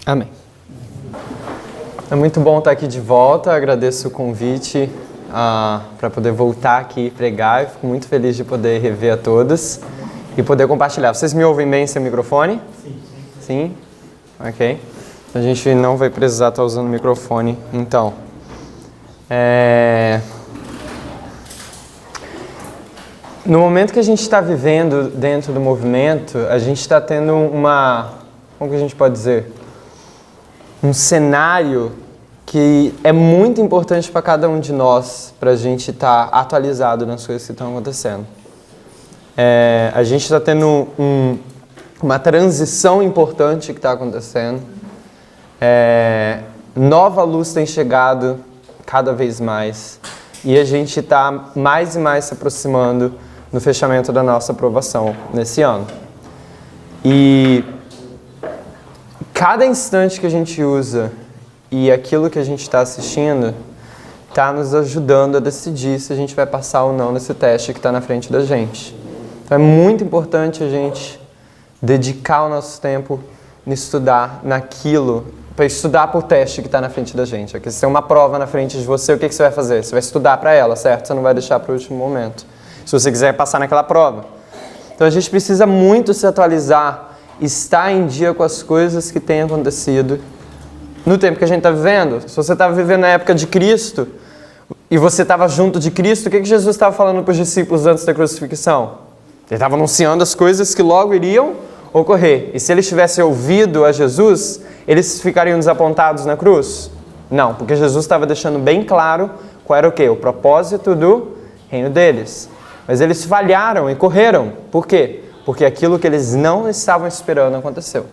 Amém. É muito bom estar aqui de volta, agradeço o convite para poder voltar aqui e pregar. Eu fico muito feliz de poder rever a todos e poder compartilhar. Vocês me ouvem bem sem microfone? Sim. Sim? Ok. A gente não vai precisar estar usando o microfone, então. No momento que a gente está vivendo dentro do movimento, a gente está tendo como que a gente pode dizer? Um cenário que é muito importante para cada um de nós, para a gente estar atualizado nas coisas que estão acontecendo. A gente está tendo uma transição importante que está acontecendo. Nova luz tem chegado cada vez mais e a gente está mais e mais se aproximando do fechamento da nossa aprovação nesse ano. E cada instante que a gente usa e aquilo que a gente está assistindo está nos ajudando a decidir se a gente vai passar ou não nesse teste que está na frente da gente. Então é muito importante a gente dedicar o nosso tempo em estudar naquilo, para estudar para o teste que está na frente da gente. Aqui, se tem uma prova na frente de você, o que você vai fazer? Você vai estudar para ela, certo? Você não vai deixar para o último momento, se você quiser passar naquela prova. Então a gente precisa muito se atualizar, estar em dia com as coisas que têm acontecido no tempo que a gente está vivendo. Se você estava vivendo na época de Cristo e você estava junto de Cristo, o que Jesus estava falando para os discípulos antes da crucifixão? Ele estava anunciando as coisas que logo iriam ocorrer. E se eles tivessem ouvido a Jesus, eles ficariam desapontados na cruz? Não, porque Jesus estava deixando bem claro qual era o quê? O propósito do reino deles. Mas eles falharam e correram. Por quê? Porque aquilo que eles não estavam esperando aconteceu.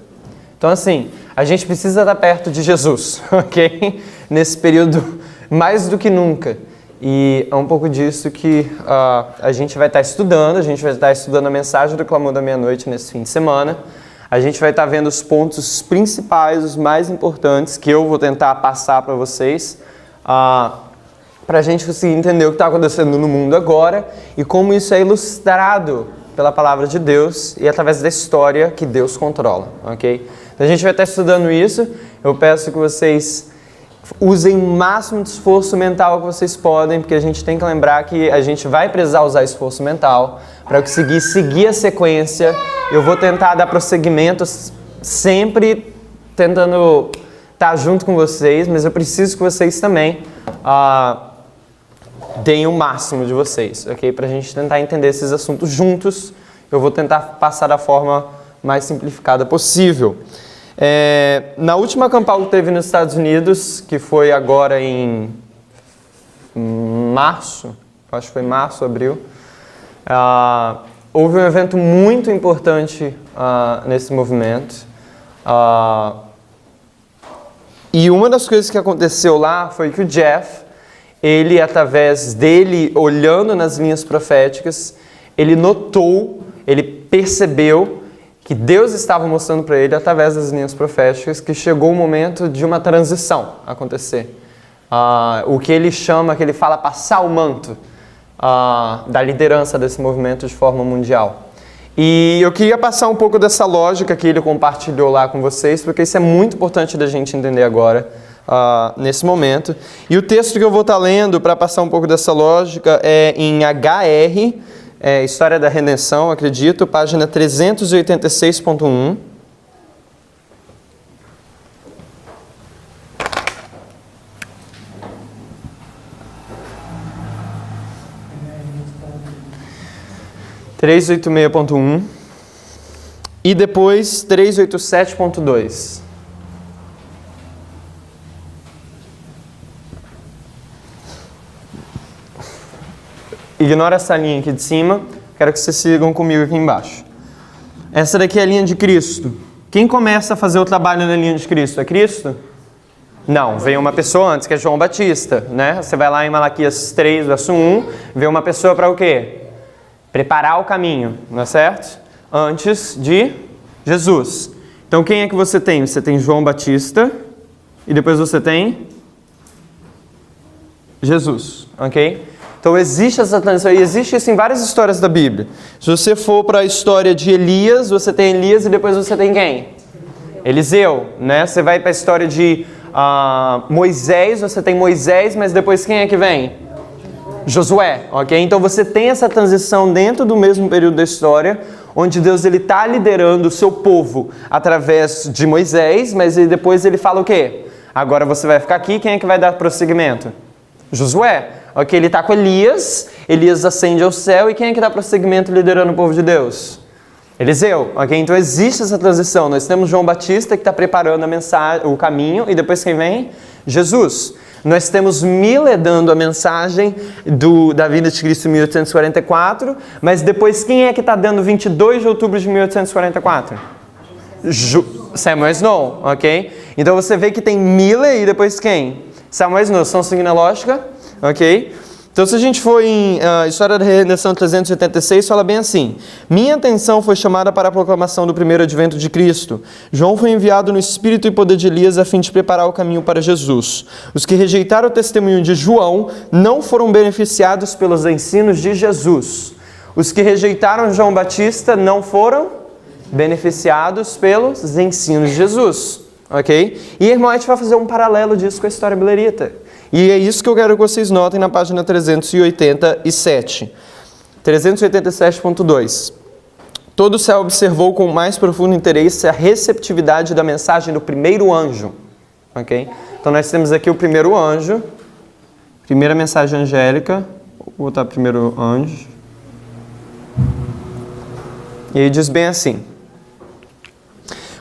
Então, assim, a gente precisa estar perto de Jesus, ok? Nesse período, mais do que nunca. E é um pouco disso que a gente vai estar estudando. A gente vai estar estudando a mensagem do Clamor da Meia-Noite nesse fim de semana. A gente vai estar vendo os pontos principais, os mais importantes, que eu vou tentar passar para vocês, para a gente conseguir entender o que está acontecendo no mundo agora e como isso é ilustrado pela palavra de Deus e através da história que Deus controla, ok? Então a gente vai estar estudando isso. Eu peço que vocês usem o máximo de esforço mental que vocês podem, porque a gente tem que lembrar que a gente vai precisar usar esforço mental para conseguir seguir a sequência. Eu vou tentar dar prosseguimento, sempre tentando estar junto com vocês, mas eu preciso que vocês também deem o máximo de vocês, ok? Para a gente tentar entender esses assuntos juntos. Eu vou tentar passar da forma mais simplificada possível. Na última campal que teve nos Estados Unidos, que foi agora em março, acho que foi março, abril, houve um evento muito importante nesse movimento. E uma das coisas que aconteceu lá foi que o Jeff, ele, através dele, olhando nas linhas proféticas, ele notou, ele percebeu que Deus estava mostrando para ele, através das linhas proféticas, que chegou o momento de uma transição acontecer. O que ele chama, que ele fala passar o manto da liderança desse movimento de forma mundial. E eu queria passar um pouco dessa lógica que ele compartilhou lá com vocês, porque isso é muito importante da gente entender agora, nesse momento. E o texto que eu vou estar lendo para passar um pouco dessa lógica é em HR, História da Redenção, acredito, página 386.1. E depois 387.2. Ignora essa linha aqui de cima, quero que vocês sigam comigo aqui embaixo. Essa daqui é a linha de Cristo. Quem começa a fazer o trabalho na linha de Cristo? É Cristo? Não, veio uma pessoa antes, que é João Batista, né? Você vai lá em Malaquias 3, verso 1, vê uma pessoa para o quê? Preparar o caminho, não é certo? Antes de Jesus. Então quem é que você tem? Você tem João Batista e depois você tem Jesus, ok? Então existe essa transição, e existe isso em várias histórias da Bíblia. Se você for para a história de Elias, você tem Elias e depois você tem quem? Eliseu, né? Você vai para a história de Moisés, você tem Moisés, mas depois quem é que vem? Josué, ok? Então você tem essa transição dentro do mesmo período da história, onde Deus está liderando o seu povo através de Moisés, mas depois ele fala o quê? Agora você vai ficar aqui, quem é que vai dar prosseguimento? Josué, ok? Ele está com Elias, Elias ascende ao céu, e quem é que dá prosseguimento liderando o povo de Deus? Eliseu, ok? Então existe essa transição. Nós temos João Batista que está preparando a mensagem, o caminho, e depois quem vem? Jesus. Nós temos Miller dando a mensagem da vinda de Cristo em 1844, mas depois quem é que está dando 22 de outubro de 1844? Samuel Snow, ok? Então você vê que tem Miller e depois quem? Samuel Snow. Estão seguindo a lógica? Ok? Então se a gente for em História da Redenção 386, fala bem assim: minha atenção foi chamada para a proclamação do primeiro advento de Cristo. João foi enviado no espírito e poder de Elias a fim de preparar o caminho para Jesus. Os que rejeitaram o testemunho de João não foram beneficiados pelos ensinos de Jesus. Os que rejeitaram João Batista não foram beneficiados pelos ensinos de Jesus. Ok? E irmão, a gente vai fazer um paralelo disso com a história bilerita. E é isso que eu quero que vocês notem na página 387. 387.2. Todo o céu observou com mais profundo interesse a receptividade da mensagem do primeiro anjo. Ok? Então nós temos aqui o primeiro anjo, primeira mensagem angélica. Vou botar primeiro anjo. E ele diz bem assim: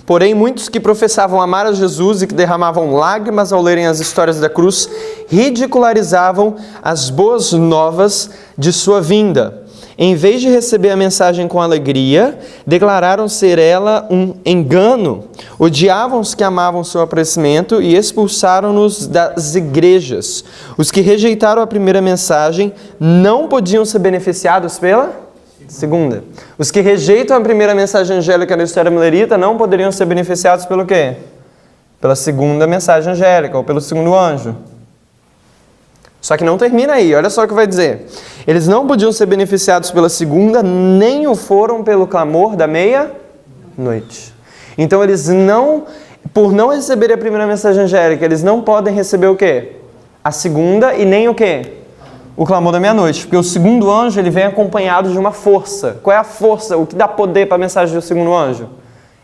porém, muitos que professavam amar a Jesus e que derramavam lágrimas ao lerem as histórias da cruz, ridicularizavam as boas novas de sua vinda. Em vez de receber a mensagem com alegria, declararam ser ela um engano, odiavam os que amavam seu aparecimento e expulsaram-nos das igrejas. Os que rejeitaram a primeira mensagem não podiam ser beneficiados pela segunda. Os que rejeitam a primeira mensagem angélica da história milerita não poderiam ser beneficiados pelo quê? Pela segunda mensagem angélica, ou pelo segundo anjo. Só que não termina aí, olha só o que vai dizer. Eles não podiam ser beneficiados pela segunda, nem o foram pelo clamor da meia-noite. Então eles não, por não receberem a primeira mensagem angélica, eles não podem receber o quê? A segunda e nem o quê? O clamor da meia-noite, porque o segundo anjo ele vem acompanhado de uma força. Qual é a força? O que dá poder para a mensagem do segundo anjo?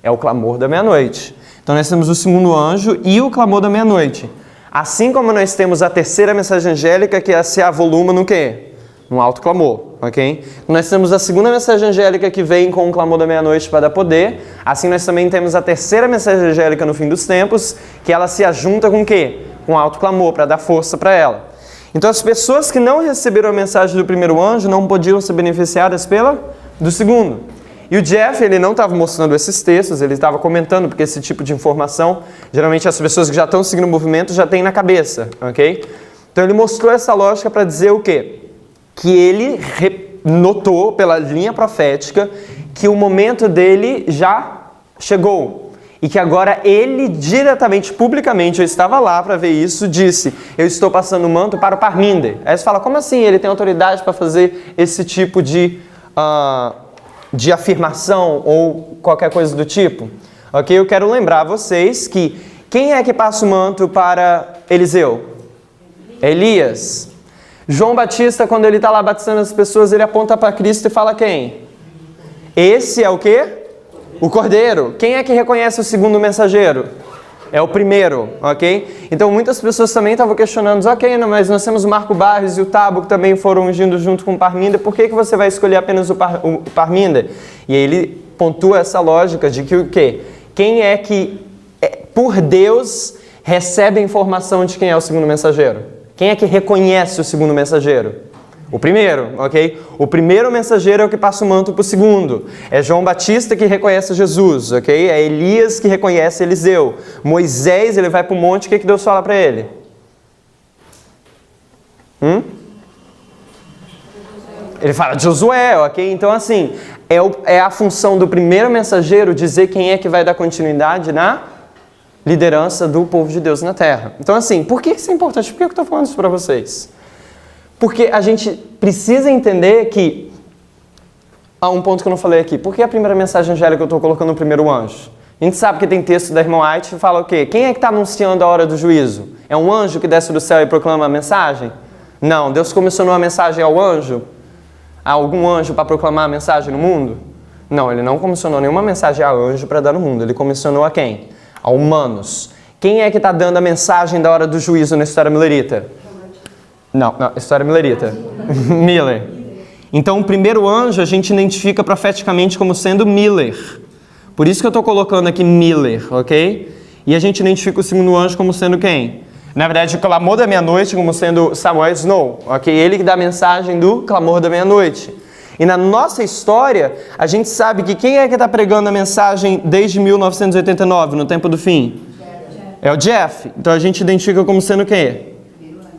É o clamor da meia-noite. Então nós temos o segundo anjo e o clamor da meia-noite. Assim como nós temos a terceira mensagem angélica, que se avoluma no quê? No alto clamor, ok? Nós temos a segunda mensagem angélica que vem com o clamor da meia-noite para dar poder. Assim nós também temos a terceira mensagem angélica no fim dos tempos, que ela se ajunta com o quê? Com o alto clamor, para dar força para ela. Então as pessoas que não receberam a mensagem do primeiro anjo não podiam ser beneficiadas do segundo. E o Jeff, ele não estava mostrando esses textos, ele estava comentando, porque esse tipo de informação, geralmente as pessoas que já estão seguindo o movimento já têm na cabeça, ok? Então ele mostrou essa lógica para dizer o quê? Que ele notou pela linha profética que o momento dele já chegou. E que agora ele diretamente, publicamente, eu estava lá para ver isso, disse: eu estou passando o manto para o Parminder. Aí você fala, como assim ele tem autoridade para fazer esse tipo de afirmação ou qualquer coisa do tipo? Ok, eu quero lembrar a vocês que quem é que passa o manto para Eliseu? Elias. João Batista, quando ele está lá batizando as pessoas, ele aponta para Cristo e fala quem? Esse é o quê? O Cordeiro. Quem é que reconhece o segundo mensageiro? É o primeiro, ok? Então muitas pessoas também estavam questionando, ok, não, mas nós temos o Marco Barros e o Tabo que também foram ungindo junto com o Parminder, por que você vai escolher apenas o Parminder? E aí ele pontua essa lógica de que o quê? Quem é que, por Deus, recebe a informação de quem é o segundo mensageiro? Quem é que reconhece o segundo mensageiro? O primeiro, ok? O primeiro mensageiro é o que passa o manto para o segundo. É João Batista que reconhece Jesus, ok? É Elias que reconhece Eliseu. Moisés, ele vai para o monte, o que Deus fala para ele? Ele fala de Josué, ok? Então assim, é a função do primeiro mensageiro dizer quem é que vai dar continuidade na liderança do povo de Deus na terra. Então assim, por que isso é importante? Por que eu estou falando isso para vocês? Porque a gente precisa entender que... um ponto que eu não falei aqui. Por que a primeira mensagem angélica eu estou colocando o primeiro anjo? A gente sabe que tem texto da irmã White que fala o quê? Quem é que está anunciando a hora do juízo? É um anjo que desce do céu e proclama a mensagem? Não, Deus comissionou a mensagem ao anjo? A algum anjo para proclamar a mensagem no mundo? Não, ele não comissionou nenhuma mensagem a anjo para dar no mundo. Ele comissionou a quem? A humanos. Quem é que está dando a mensagem da hora do juízo na história millerita? Não, história millerita. Miller. Então, o primeiro anjo a gente identifica profeticamente como sendo Miller. Por isso que eu estou colocando aqui Miller, ok? E a gente identifica o segundo anjo como sendo quem? Na verdade, o clamor da meia-noite como sendo Samuel Snow, ok? Ele que dá a mensagem do clamor da meia-noite. E na nossa história, a gente sabe que quem é que está pregando a mensagem desde 1989, no tempo do fim? É o Jeff. Então a gente identifica como sendo o quê?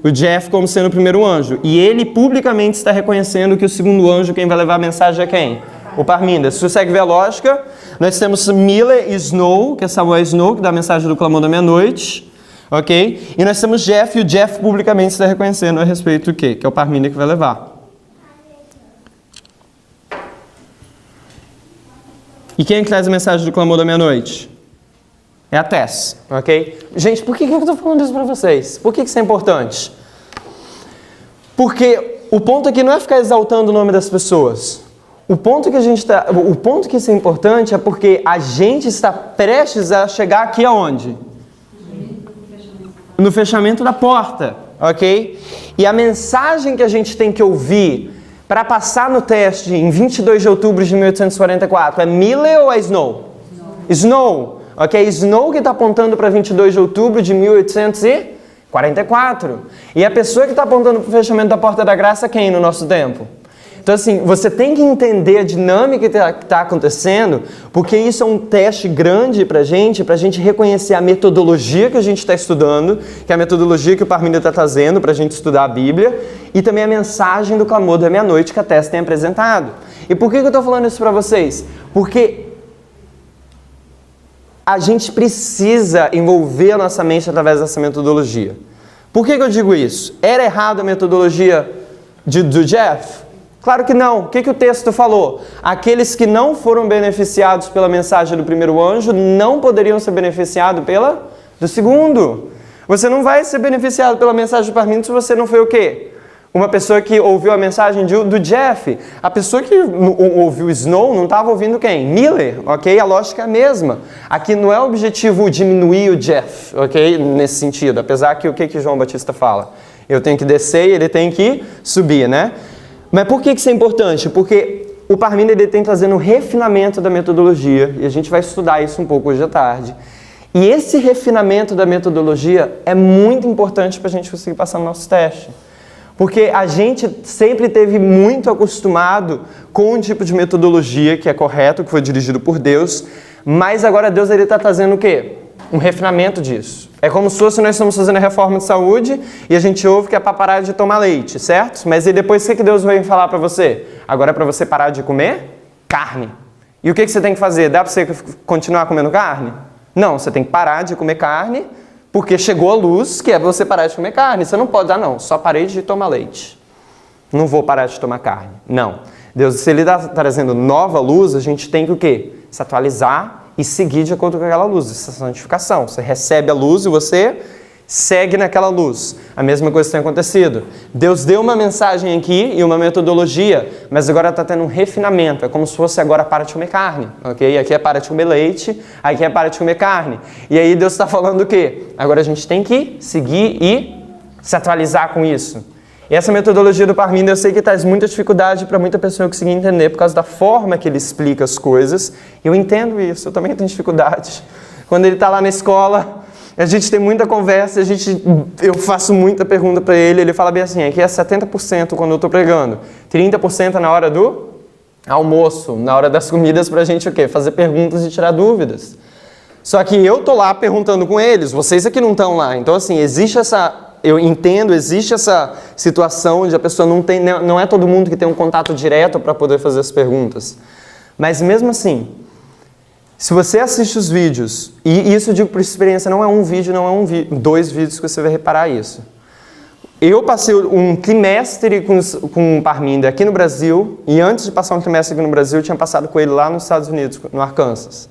O Jeff como sendo o primeiro anjo. E ele publicamente está reconhecendo que o segundo anjo, quem vai levar a mensagem é quem? O Parminda. Se você segue ver a lógica, nós temos Miller e Snow, que é Samuel Snow, que dá a mensagem do clamor da meia-noite. Ok? E nós temos Jeff, e o Jeff publicamente está reconhecendo a respeito do quê? Que é o Parminda que vai levar. E quem é que traz a mensagem do clamor da meia-noite? É a Tess, ok? Gente, por que eu estou falando isso para vocês? Por que isso é importante? Porque o ponto aqui não é ficar exaltando o nome das pessoas. O ponto que isso é importante é porque a gente está prestes a chegar aqui aonde? No fechamento da porta, ok? E a mensagem que a gente tem que ouvir para passar no teste em 22 de outubro de 1844 é Miller ou é Snow? Snow, ok? Snow que está apontando para 22 de outubro de 1844. E a pessoa que está apontando para o fechamento da porta da graça é quem no nosso tempo? Então, assim, você tem que entender a dinâmica que está acontecendo, porque isso é um teste grande para a gente reconhecer a metodologia que a gente está estudando, que é a metodologia que o Parminda está trazendo para a gente estudar a Bíblia, e também a mensagem do clamor da meia-noite que a Tess tem apresentado. E por que eu estou falando isso para vocês? Porque a gente precisa envolver a nossa mente através dessa metodologia. Por que eu digo isso? Era errado a metodologia do Jeff? Claro que não. O que o texto falou? Aqueles que não foram beneficiados pela mensagem do primeiro anjo não poderiam ser beneficiados pela do segundo. Você não vai ser beneficiado pela mensagem do Parminda se você não foi o quê? Uma pessoa que ouviu a mensagem do Jeff. A pessoa que ouviu Snow não estava ouvindo quem? Miller, ok? A lógica é a mesma. Aqui não é o objetivo diminuir o Jeff, ok? Nesse sentido. Apesar que o que João Batista fala? Eu tenho que descer e ele tem que subir, né? Mas por que isso é importante? Porque o Parminda ele tem trazendo um refinamento da metodologia, e a gente vai estudar isso um pouco hoje à tarde. E esse refinamento da metodologia é muito importante para a gente conseguir passar no nosso teste. Porque a gente sempre teve muito acostumado com um tipo de metodologia que é correto, que foi dirigido por Deus, mas agora Deus está trazendo o quê? Um refinamento disso. É como se fosse nós estamos fazendo a reforma de saúde e a gente ouve que é para parar de tomar leite, certo? Mas e depois o que Deus vai falar para você? Agora é para você parar de comer carne. E o que você tem que fazer? Dá para você continuar comendo carne? Não, você tem que parar de comer carne porque chegou a luz que é você parar de comer carne. Você não pode, não, só parei de tomar leite. Não vou parar de tomar carne. Não. Deus, se Ele está trazendo nova luz, a gente tem que o quê? Se atualizar e seguir de acordo com aquela luz. Isso é santificação. Você recebe a luz e você segue naquela luz. A mesma coisa tem acontecido. Deus deu uma mensagem aqui e uma metodologia, mas agora está tendo um refinamento. É como se fosse agora para de comer carne, ok? Aqui é para de comer leite, aqui é para de comer carne. E aí Deus está falando o quê? Agora a gente tem que seguir e se atualizar com isso. E essa metodologia do Parminda eu sei que traz muita dificuldade para muita pessoa conseguir entender por causa da forma que ele explica as coisas. Eu entendo isso, eu também tenho dificuldade. Quando ele está lá na escola, a gente tem muita conversa, eu faço muita pergunta para ele, ele fala bem assim, aqui é 70% quando eu estou pregando, 30% na hora do almoço, na hora das comidas para a gente o quê? Fazer perguntas e tirar dúvidas. Só que eu estou lá perguntando com eles, vocês aqui não estão lá. Então assim, existe essa situação onde a pessoa não é todo mundo que tem um contato direto para poder fazer as perguntas. Mas mesmo assim, se você assiste os vídeos, e isso eu digo por experiência, não é um vídeo, não é dois vídeos que você vai reparar isso. Eu passei um trimestre com o Parminda aqui no Brasil, e antes de passar um trimestre aqui no Brasil, eu tinha passado com ele lá nos Estados Unidos, no Arkansas.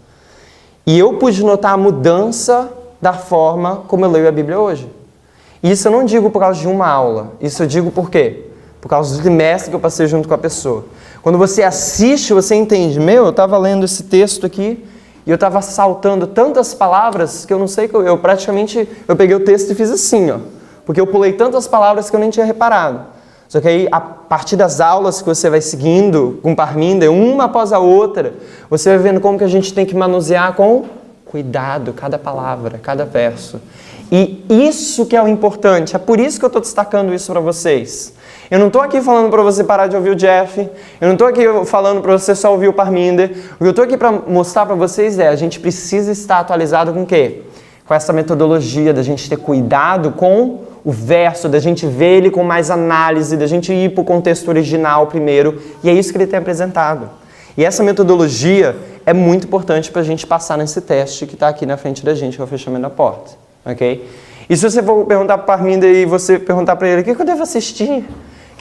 E eu pude notar a mudança da forma como eu leio a Bíblia hoje. E isso eu não digo por causa de uma aula. Isso eu digo por quê? Por causa do trimestre que eu passei junto com a pessoa. Quando você assiste, você entende. Eu estava lendo esse texto aqui e eu estava saltando tantas palavras que eu não sei, eu peguei o texto e fiz assim, ó. Porque eu pulei tantas palavras que eu nem tinha reparado. Só que aí, a partir das aulas que você vai seguindo com Parminder, uma após a outra, você vai vendo como que a gente tem que manusear com cuidado cada palavra, cada verso. E isso que é o importante, é por isso que eu estou destacando isso para vocês. Eu não estou aqui falando para você parar de ouvir o Jeff, eu não estou aqui falando para você só ouvir o Parminder. O que eu estou aqui para mostrar para vocês a gente precisa estar atualizado com o quê? Com essa metodologia da gente ter cuidado com o verso, da gente ver ele com mais análise, da gente ir para o contexto original primeiro, e é isso que ele tem apresentado. E essa metodologia é muito importante para a gente passar nesse teste que está aqui na frente da gente, que é o fechamento da porta. Ok? E se você for perguntar para o Parminder e você perguntar para ele, o que eu devo assistir? O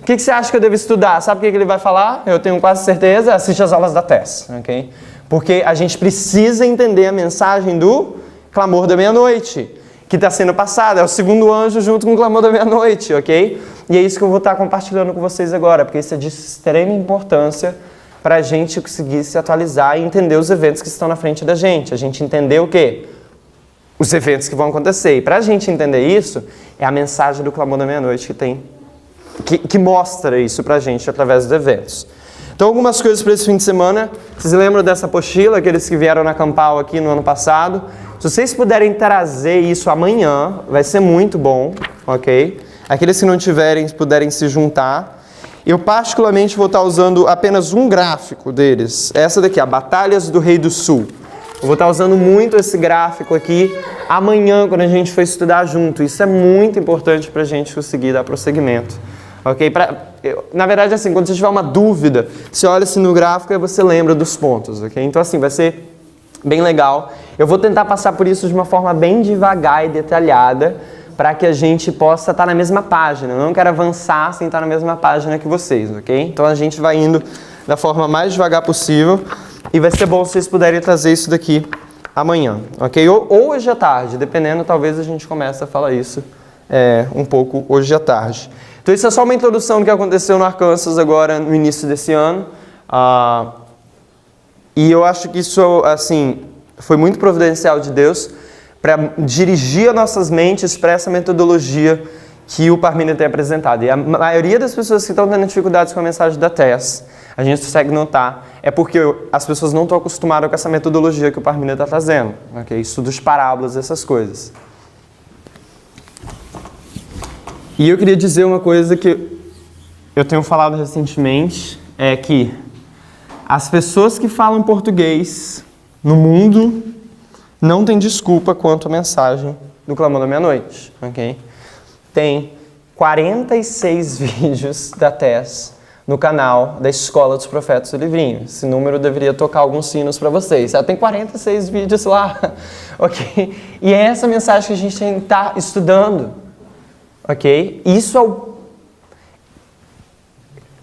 que você acha que eu devo estudar? Sabe o que ele vai falar? Eu tenho quase certeza, assiste as aulas da TES. Ok? Porque a gente precisa entender a mensagem do clamor da meia-noite, que está sendo passada, é o segundo anjo junto com o clamor da meia-noite, ok? E é isso que eu vou estar compartilhando com vocês agora, porque isso é de extrema importância para a gente conseguir se atualizar e entender os eventos que estão na frente da gente. A gente entender o quê? Os eventos que vão acontecer. E para a gente entender isso, é a mensagem do clamor da meia-noite que mostra isso para a gente através dos eventos. Então, algumas coisas para esse fim de semana. Vocês lembram dessa apostila, aqueles que vieram na Campal aqui no ano passado? Se vocês puderem trazer isso amanhã, vai ser muito bom, ok? Aqueles que não tiverem, puderem se juntar. Eu particularmente vou estar usando apenas um gráfico deles. Essa daqui, a Batalhas do Rei do Sul. Eu vou estar usando muito esse gráfico aqui amanhã, quando a gente for estudar junto. Isso é muito importante para a gente conseguir dar prosseguimento. Ok? Na verdade, assim, quando você tiver uma dúvida, você olha assim no gráfico e você lembra dos pontos, ok? Então, assim, vai ser bem legal. Eu vou tentar passar por isso de uma forma bem devagar e detalhada, para que a gente possa estar na mesma página. Eu não quero avançar sem estar na mesma página que vocês, ok? Então, a gente vai indo da forma mais devagar possível e vai ser bom se vocês puderem trazer isso daqui amanhã, ok? Ou hoje à tarde, dependendo, talvez a gente comece a falar isso um pouco hoje à tarde. Então, isso é só uma introdução do que aconteceu no Arkansas agora no início desse ano. E eu acho que isso, assim, foi muito providencial de Deus para dirigir as nossas mentes para essa metodologia que o Parminder tem apresentado. E a maioria das pessoas que estão tendo dificuldades com a mensagem da TES, a gente consegue notar, é porque as pessoas não estão acostumadas com essa metodologia que o Parminder está trazendo. Okay? Estudo de parábolas, essas coisas. E eu queria dizer uma coisa que eu tenho falado recentemente, é que as pessoas que falam português no mundo não têm desculpa quanto à mensagem do Clamor da Meia-Noite, ok? Tem 46 vídeos da TES no canal da Escola dos Profetas do Livrinho. Esse número deveria tocar alguns sinos para vocês. Tem 46 vídeos lá, ok? E é essa mensagem que a gente tem que estar estudando, ok? Isso é o...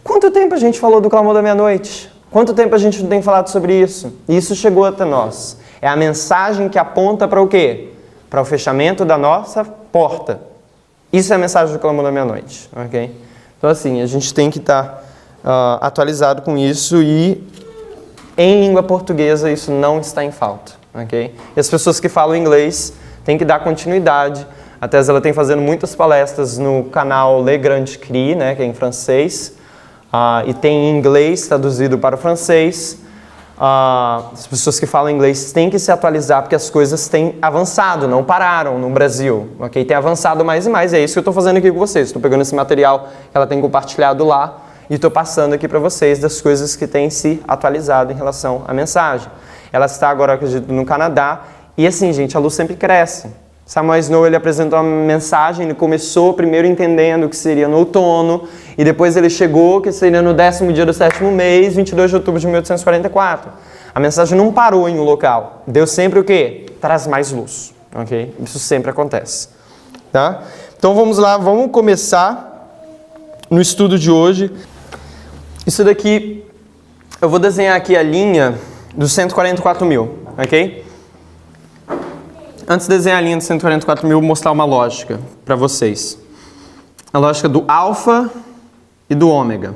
Quanto tempo a gente falou do Clamor da Meia-Noite? Quanto tempo a gente não tem falado sobre isso? E isso chegou até nós. É a mensagem que aponta para o quê? Para o fechamento da nossa porta. Isso é a mensagem do Clamor da Meia-Noite, ok? Então, assim, a gente tem que estar atualizado com isso e em língua portuguesa isso não está em falta, ok? E as pessoas que falam inglês têm que dar continuidade. A Tess, ela tem fazendo muitas palestras no canal Le Grand Cri, né, que é em francês, e tem em inglês traduzido para o francês. As pessoas que falam inglês têm que se atualizar porque as coisas têm avançado, não pararam no Brasil, ok? Tem avançado mais e mais, é isso que eu estou fazendo aqui com vocês. Estou pegando esse material que ela tem compartilhado lá e estou passando aqui para vocês das coisas que têm se atualizado em relação à mensagem. Ela está agora, acredito, no Canadá e assim, gente, a luz sempre cresce. Samuel Snow, ele apresentou uma mensagem, ele começou primeiro entendendo que seria no outono, e depois ele chegou que seria no 10º dia do 7º mês, 22 de outubro de 1844. A mensagem não parou em um local. Deus sempre o quê? Traz mais luz. Ok? Isso sempre acontece. Tá? Então vamos lá, vamos começar no estudo de hoje. Isso daqui, eu vou desenhar aqui a linha dos 144 mil, ok? Antes de desenhar a linha dos 144 mil, vou mostrar uma lógica para vocês. A lógica do alfa e do ômega.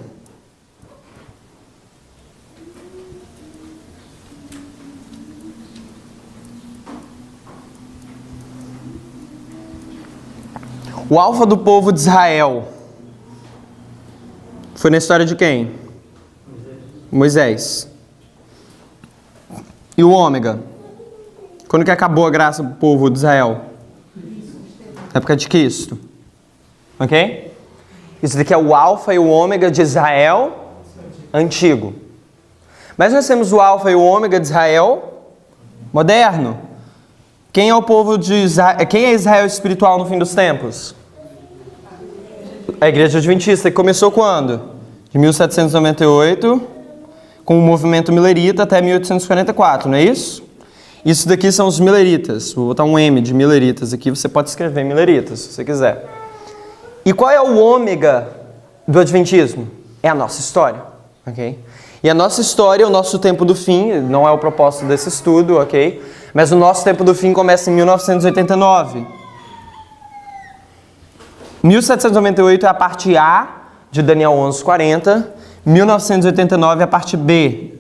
O alfa do povo de Israel foi na história de quem? Moisés. E o ômega? Quando que acabou a graça para o povo de Israel? Na época de Cristo. Ok? Isso daqui é o alfa e o ômega de Israel antigo. Mas nós temos o alfa e o ômega de Israel moderno. Quem é o povo de Israel? Quem é Israel espiritual no fim dos tempos? A Igreja Adventista, que começou quando? De 1798, com o movimento milerita até 1844, não é isso? Isso daqui são os mileritas. Vou botar um M de mileritas aqui, você pode escrever mileritas, se você quiser. E qual é o ômega do Adventismo? É a nossa história, ok? E a nossa história, o nosso tempo do fim, não é o propósito desse estudo, ok? Mas o nosso tempo do fim começa em 1989. 1798 é a parte A de Daniel 11:40, 1989 é a parte B,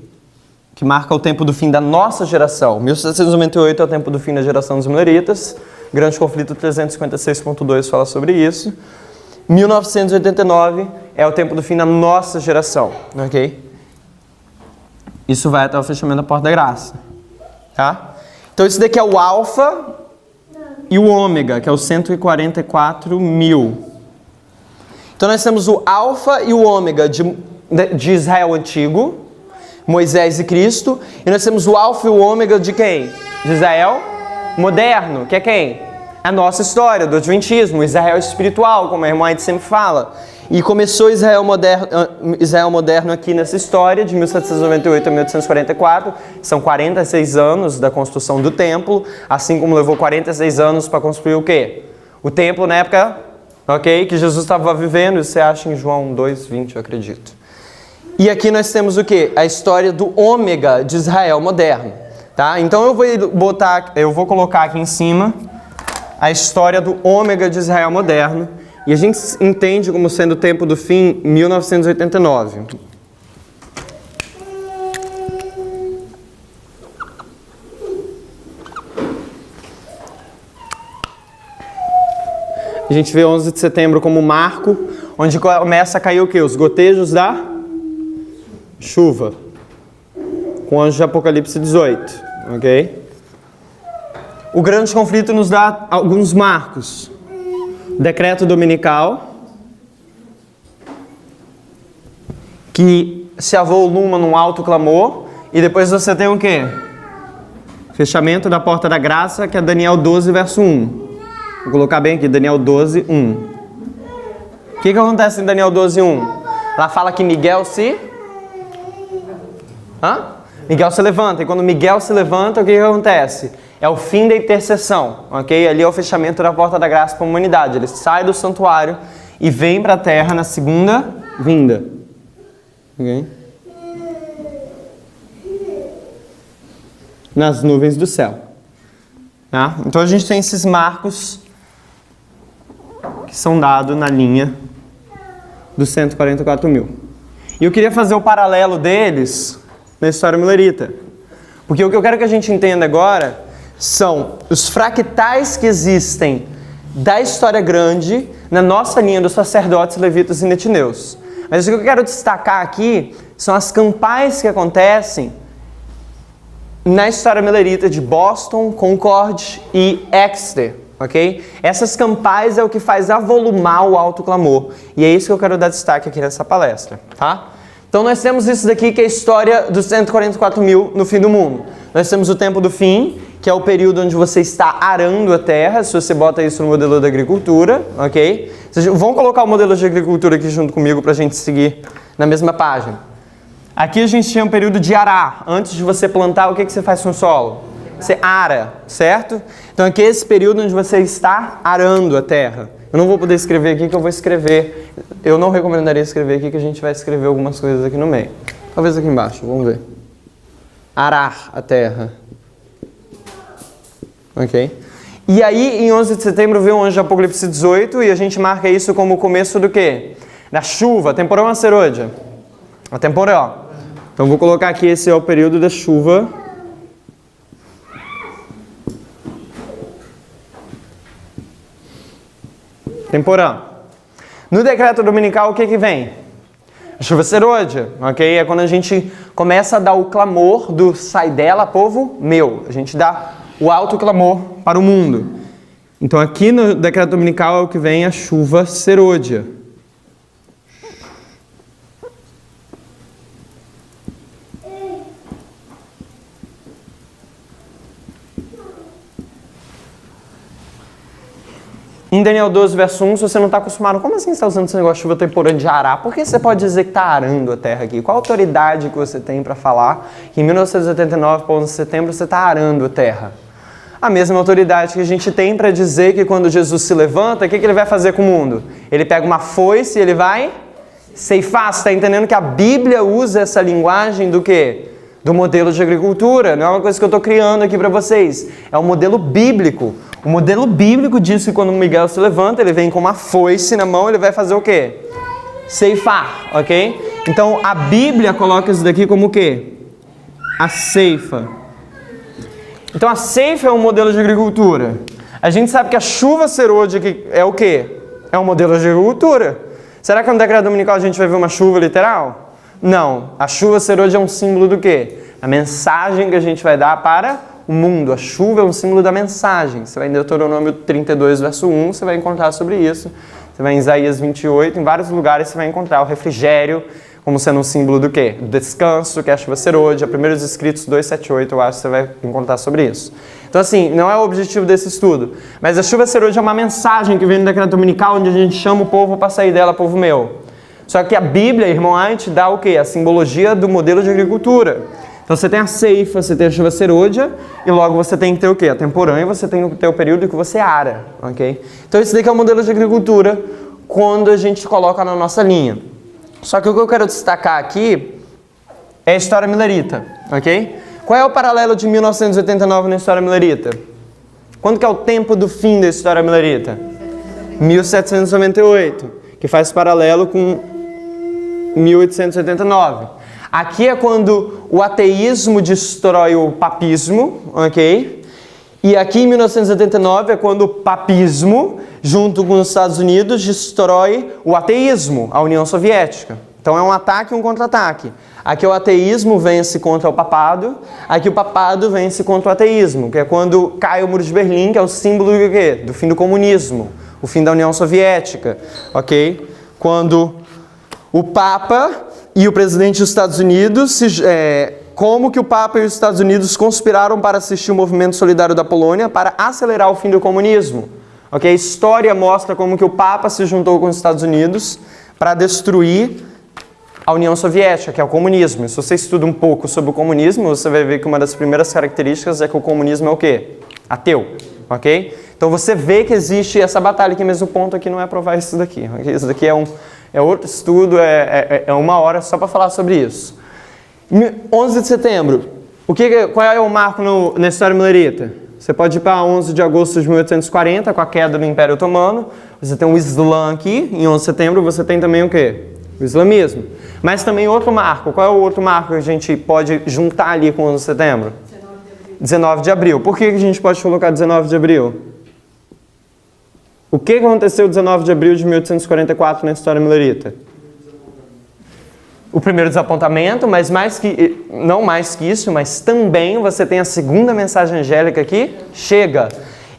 que marca o tempo do fim da nossa geração. 1798 é o tempo do fim da geração dos mileritas, Grande Conflito 356.2 fala sobre isso. 1989 é o tempo do fim da nossa geração, ok? Isso vai até o fechamento da Porta da Graça, tá? Então isso daqui é o alfa e o ômega, que é o 144 mil. Então nós temos o alfa e o ômega de Israel antigo, Moisés e Cristo, e nós temos o alfa e o ômega de quem? De Israel moderno, que é quem? A nossa história do Adventismo, Israel espiritual, como a irmã Aide sempre fala. E começou Israel moderno aqui nessa história, de 1798 a 1844, são 46 anos da construção do templo, assim como levou 46 anos para construir o quê? O templo na época, ok, que Jesus estava vivendo, isso você acha em João 2:20, eu acredito. E aqui nós temos o quê? A história do ômega de Israel moderno, tá? Então eu vou colocar aqui em cima a história do ômega de Israel moderno, e a gente entende como sendo o tempo do fim 1989. A gente vê 11 de setembro como marco, onde começa a cair o quê? Os gotejos da chuva, com o anjo de Apocalipse 18, ok? O grande conflito nos dá alguns marcos. Decreto dominical, que se avoluma num alto clamor, e depois você tem o quê? Fechamento da porta da graça, que é Daniel 12, verso 1. Vou colocar bem aqui, Daniel 12, 1. O que acontece em Daniel 12, 1? Ela fala que Miguel se... Miguel se levanta, e quando Miguel se levanta, o que acontece? É o fim da intercessão, ok? Ali é o fechamento da porta da graça para a humanidade. Ele sai do santuário e vem para a terra na segunda vinda. Ok? Nas nuvens do céu. Tá? Então a gente tem esses marcos que são dados na linha dos 144 mil. E eu queria fazer o paralelo deles na história milerita. Porque o que eu quero que a gente entenda agora são os fractais que existem da história grande na nossa linha dos sacerdotes, levitas e netineus. Mas o que eu quero destacar aqui são as campais que acontecem na história milerita de Boston, Concord e Exeter, ok? Essas campais é o que faz avolumar o alto clamor. E é isso que eu quero dar destaque aqui nessa palestra, tá? Então nós temos isso daqui que é a história dos 144 mil no fim do mundo. Nós temos o tempo do fim, que é o período onde você está arando a terra, se você bota isso no modelo da agricultura, ok? Vamos colocar o modelo de agricultura aqui junto comigo para a gente seguir na mesma página. Aqui a gente tinha um período de arar. Antes de você plantar, o que você faz com o solo? Você ara, certo? Então aqui é esse período onde você está arando a terra. Eu não vou poder escrever aqui, que eu vou escrever. Eu não recomendaria escrever aqui, que a gente vai escrever algumas coisas aqui no meio. Talvez aqui embaixo, vamos ver. arar a terra. Ok? E aí, em 11 de setembro, veio o anjo de Apocalipse 18 e a gente marca isso como o começo do quê? Da chuva. Temporal ou serôdia? A temporal. Então, vou colocar aqui, esse é o período da chuva. Temporal. No decreto dominical, o que vem? A chuva serôdia, ok? É quando a gente começa a dar o clamor do sai dela, povo meu. A gente dá o alto clamor para o mundo. Então aqui no decreto dominical é o que vem a chuva serôdia. Em Daniel 12, verso 1, se você não está acostumado, como assim você está usando esse negócio de chuva temporânea de arar? Por que você pode dizer que está arando a terra aqui? Qual a autoridade que você tem para falar que em 1989, para 11 de setembro, você está arando a terra? A mesma autoridade que a gente tem para dizer que quando Jesus se levanta, o que ele vai fazer com o mundo? Ele pega uma foice e ele vai ceifar. Você está entendendo que a Bíblia usa essa linguagem do quê? Do modelo de agricultura. Não é uma coisa que eu estou criando aqui para vocês. É um modelo bíblico. O modelo bíblico diz que quando Miguel se levanta, ele vem com uma foice na mão, ele vai fazer o quê? Ceifar, ok? Então a Bíblia coloca isso daqui como o quê? A ceifa. Então a ceifa é um modelo de agricultura. A gente sabe que a chuva serôdia é o quê? É um modelo de agricultura. Será que no decreto dominical a gente vai ver uma chuva literal? Não. A chuva serôdia é um símbolo do quê? A mensagem que a gente vai dar para o mundo. A chuva é um símbolo da mensagem. Você vai em Deuteronômio 32, verso 1, você vai encontrar sobre isso. Você vai em Isaías 28, em vários lugares você vai encontrar o refrigério como sendo um símbolo do quê? Do descanso, que é a chuva serôdia. Primeiros escritos 278, eu acho que você vai encontrar sobre isso. Então assim, não é o objetivo desse estudo. Mas a chuva serôdia é uma mensagem que vem no decreto dominical, onde a gente chama o povo para sair dela, povo meu. Só que a Bíblia, irmão Ait, dá o quê? A simbologia do modelo de agricultura. Então você tem a ceifa, você tem a chuva serôdia, e logo você tem que ter o quê? A temporã, e você tem que ter o período que você ara, ok? Então esse daqui é o modelo de agricultura quando a gente coloca na nossa linha. Só que o que eu quero destacar aqui é a história millerita, ok? Qual é o paralelo de 1989 na história millerita? Quando que é o tempo do fim da história millerita? 1798, que faz paralelo com 1889. Aqui é quando o ateísmo destrói o papismo, ok? E aqui em 1989 é quando o papismo, junto com os Estados Unidos, destrói o ateísmo, a União Soviética. Então é um ataque e um contra-ataque. Aqui o ateísmo vence contra o papado, aqui o papado vence contra o ateísmo, que é quando cai o Muro de Berlim, que é o símbolo do quê? Do fim do comunismo, o fim da União Soviética, ok? Quando o Papa e o presidente dos Estados Unidos, como que o Papa e os Estados Unidos conspiraram para assistir o movimento solidário da Polônia para acelerar o fim do comunismo. Okay? A história mostra como que o Papa se juntou com os Estados Unidos para destruir a União Soviética, que é o comunismo. E se você estuda um pouco sobre o comunismo, você vai ver que uma das primeiras características é que o comunismo é o quê? Ateu. Ok? Então você vê que existe essa batalha, que mesmo ponto aqui não é provar isso daqui. Okay? Isso daqui é outro estudo, é uma hora só para falar sobre isso. 11 de setembro, qual é o marco na história millerita? Você pode ir para 11 de agosto de 1840, com a queda do Império Otomano. Você tem o Islã aqui, em 11 de setembro você tem também o quê? O islamismo. Mas também outro marco. Qual é o outro marco que a gente pode juntar ali com 11 de setembro? 19 de abril. Por que a gente pode colocar 19 de abril? O que aconteceu 19 de abril de 1844 na história millerita? O primeiro desapontamento, mas não mais que isso, mas também você tem a segunda mensagem angélica que chega.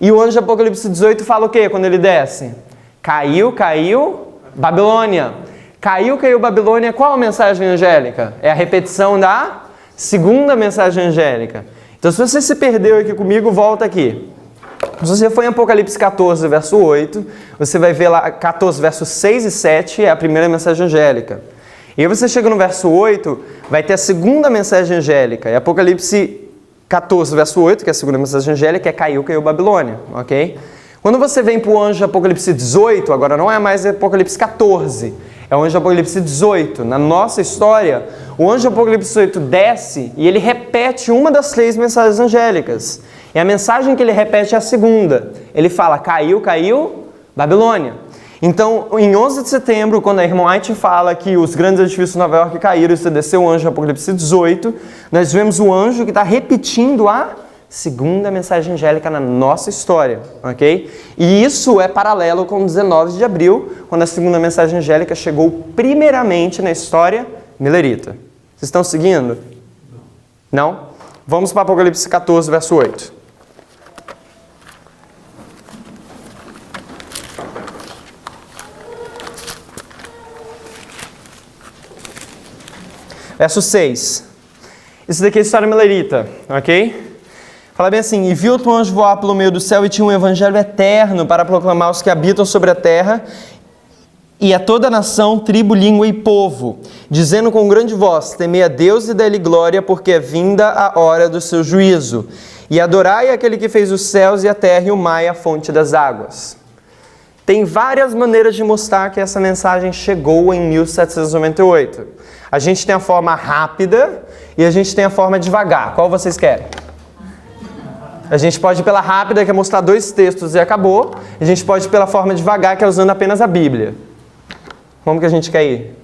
E o anjo de Apocalipse 18 fala o quê quando ele desce? Caiu, Babilônia. Caiu, Babilônia. Qual a mensagem angélica? É a repetição da segunda mensagem angélica. Então se você se perdeu aqui comigo, volta aqui. Se você for em Apocalipse 14, verso 8, você vai ver lá 14, versos 6 e 7, é a primeira mensagem angélica. E aí você chega no verso 8, vai ter a segunda mensagem angélica. E Apocalipse 14, verso 8, que é a segunda mensagem angélica, é caiu Babilônia, ok? Quando você vem para o anjo de Apocalipse 18, agora não é mais Apocalipse 14, É o anjo do Apocalipse 18. Na nossa história, o anjo do Apocalipse 18 desce e ele repete uma das 3 mensagens angélicas. E a mensagem que ele repete é a segunda. Ele fala, caiu, caiu, Babilônia. Então, em 11 de setembro, quando a irmã White fala que os grandes edifícios de Nova York caíram e se desceu o anjo do Apocalipse 18, nós vemos o anjo que está repetindo a segunda mensagem angélica na nossa história, ok? E isso é paralelo com o 19 de abril, quando a segunda mensagem angélica chegou primeiramente na história milerita. Vocês estão seguindo? Não? Vamos para Apocalipse 14, verso 8. Verso 6. Isso daqui é a história milerita, ok? Fala bem assim, e viu outro anjo voar pelo meio do céu e tinha um evangelho eterno para proclamar aos que habitam sobre a terra e a toda nação, tribo, língua e povo, dizendo com grande voz, temei a Deus e dê-lhe glória, porque é vinda a hora do seu juízo. E adorai aquele que fez os céus e a terra e o mar e a fonte das águas. Tem várias maneiras de mostrar que essa mensagem chegou em 1798. A gente tem a forma rápida e a gente tem a forma devagar. Qual vocês querem? A gente pode ir pela rápida, que é mostrar 2 textos e acabou. A gente pode ir pela forma devagar, que é usando apenas a Bíblia. Como que a gente quer ir?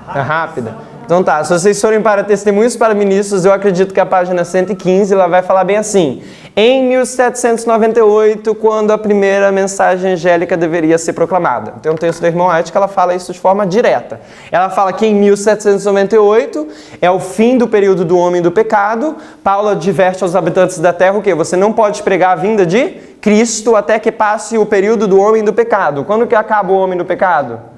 A rápida. Então tá, se vocês forem para Testemunhos para Ministros, eu acredito que a página 115, ela vai falar bem assim. Em 1798, quando a primeira mensagem angélica deveria ser proclamada. Tem um texto da irmã White que ela fala isso de forma direta. Ela fala que em 1798 é o fim do período do homem do pecado. Paulo adverte aos habitantes da terra o quê? Você não pode pregar a vinda de Cristo até que passe o período do homem do pecado. Quando que acaba o homem do pecado?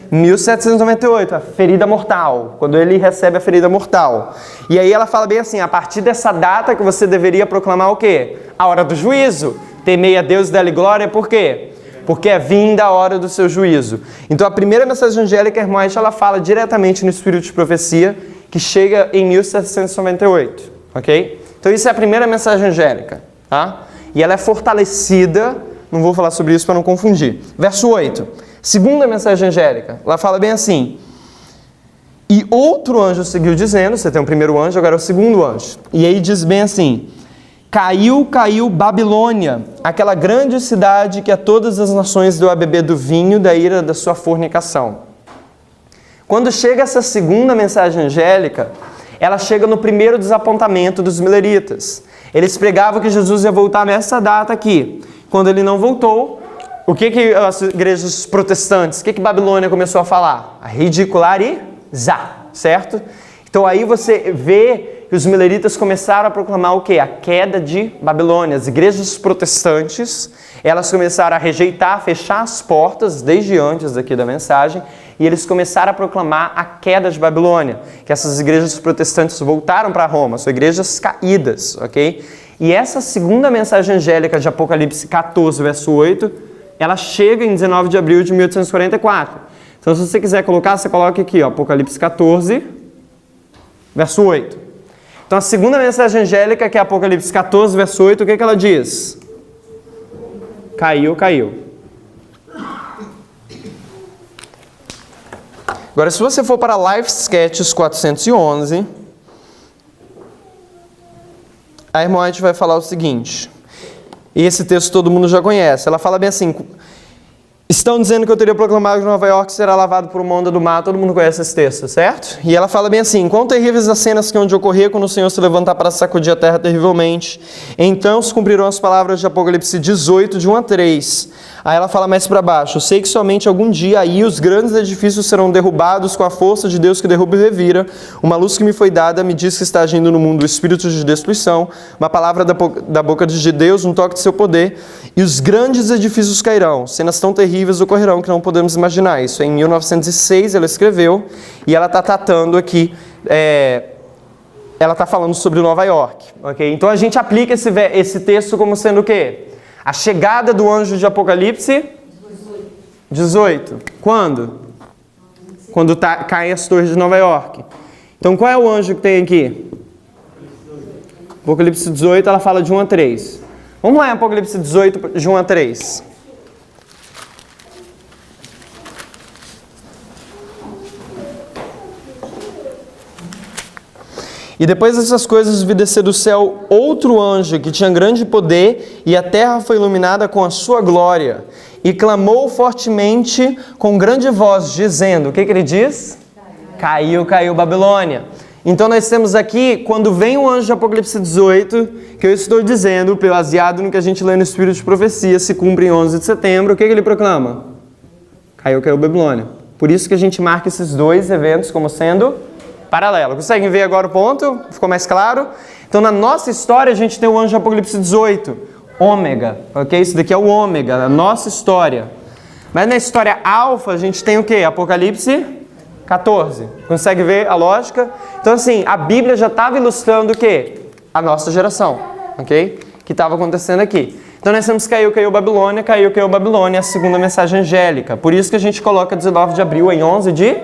1798, a ferida mortal, quando ele recebe a ferida mortal. E aí ela fala bem assim, a partir dessa data que você deveria proclamar o quê? A hora do juízo. Temei a Deus e dê-lhe glória, por quê? Porque é vinda a hora do seu juízo. Então a primeira mensagem angélica, a irmã White, ela fala diretamente no espírito de profecia, que chega em 1798, ok? Então isso é a primeira mensagem angélica, tá? E ela é fortalecida, não vou falar sobre isso para não confundir. Verso 8. Segunda mensagem angélica, ela fala bem assim, e outro anjo seguiu dizendo, você tem o primeiro anjo, agora é o segundo anjo, e aí diz bem assim, caiu, caiu Babilônia, aquela grande cidade que a todas as nações deu a beber do vinho da ira da sua fornicação. Quando chega essa segunda mensagem angélica, ela chega no primeiro desapontamento dos mileritas. Eles pregavam que Jesus ia voltar nessa data aqui. Quando ele não voltou, o que as igrejas protestantes, o que Babilônia começou a falar? A ridicularizar, certo? Então aí você vê que os mileritas começaram a proclamar o quê? A queda de Babilônia. As igrejas protestantes, elas começaram a rejeitar, fechar as portas, desde antes aqui da mensagem, e eles começaram a proclamar a queda de Babilônia. Que essas igrejas protestantes voltaram para Roma, são igrejas caídas, ok? E essa segunda mensagem angélica de Apocalipse 14, verso 8, ela chega em 19 de abril de 1844. Então, se você quiser colocar, você coloca aqui, ó, Apocalipse 14, verso 8. Então, a segunda mensagem angélica, que é Apocalipse 14, verso 8, o que ela diz? Caiu, caiu. Agora, se você for para Life Sketches 411, a irmã White vai falar o seguinte... E esse texto todo mundo já conhece. Ela fala bem assim, estão dizendo que eu teria proclamado que Nova York será lavado por uma onda do mar. Todo mundo conhece esse texto, certo? E ela fala bem assim, quão terríveis as cenas que onde ocorrer quando o Senhor se levantar para sacudir a terra terrivelmente. Então se cumprirão as palavras de Apocalipse 18, de 1 a 3. Aí ela fala mais para baixo, eu sei que somente algum dia aí os grandes edifícios serão derrubados com a força de Deus que derruba e revira. Uma luz que me foi dada me diz que está agindo no mundo o espírito de destruição, uma palavra da boca de Deus, um toque de seu poder, e os grandes edifícios cairão. Cenas tão terríveis ocorrerão que não podemos imaginar. Isso em 1906 ela escreveu, e ela está tratando aqui, ela está falando sobre Nova York. Okay? Então a gente aplica esse texto como sendo o quê? A chegada do anjo de Apocalipse 18. Quando? Quando caem as torres de Nova York. Então qual é o anjo que tem aqui? Apocalipse 18, ela fala de 1 a 3. Vamos lá em Apocalipse 18, de 1 a 3. E depois dessas coisas vi descer do céu outro anjo que tinha grande poder, e a terra foi iluminada com a sua glória. E clamou fortemente com grande voz, dizendo, o que ele diz? Caiu Babilônia. Então nós temos aqui, quando vem o anjo de Apocalipse 18, que eu estou dizendo, baseado no que a gente lê no Espírito de Profecia, se cumpre em 11 de setembro, o que ele proclama? Caiu Babilônia. Por isso que a gente marca esses dois eventos como sendo paralelo. Conseguem ver agora o ponto? Ficou mais claro? Então, na nossa história, a gente tem o anjo de Apocalipse 18, ômega, ok? Isso daqui é o ômega, na nossa história. Mas na história alfa, a gente tem o quê? Apocalipse 14. Consegue ver a lógica? Então, assim, a Bíblia já estava ilustrando o quê? A nossa geração, ok? Que estava acontecendo aqui. Então, nós temos caiu Babilônia, a segunda mensagem angélica. Por isso que a gente coloca 19 de abril em 11 de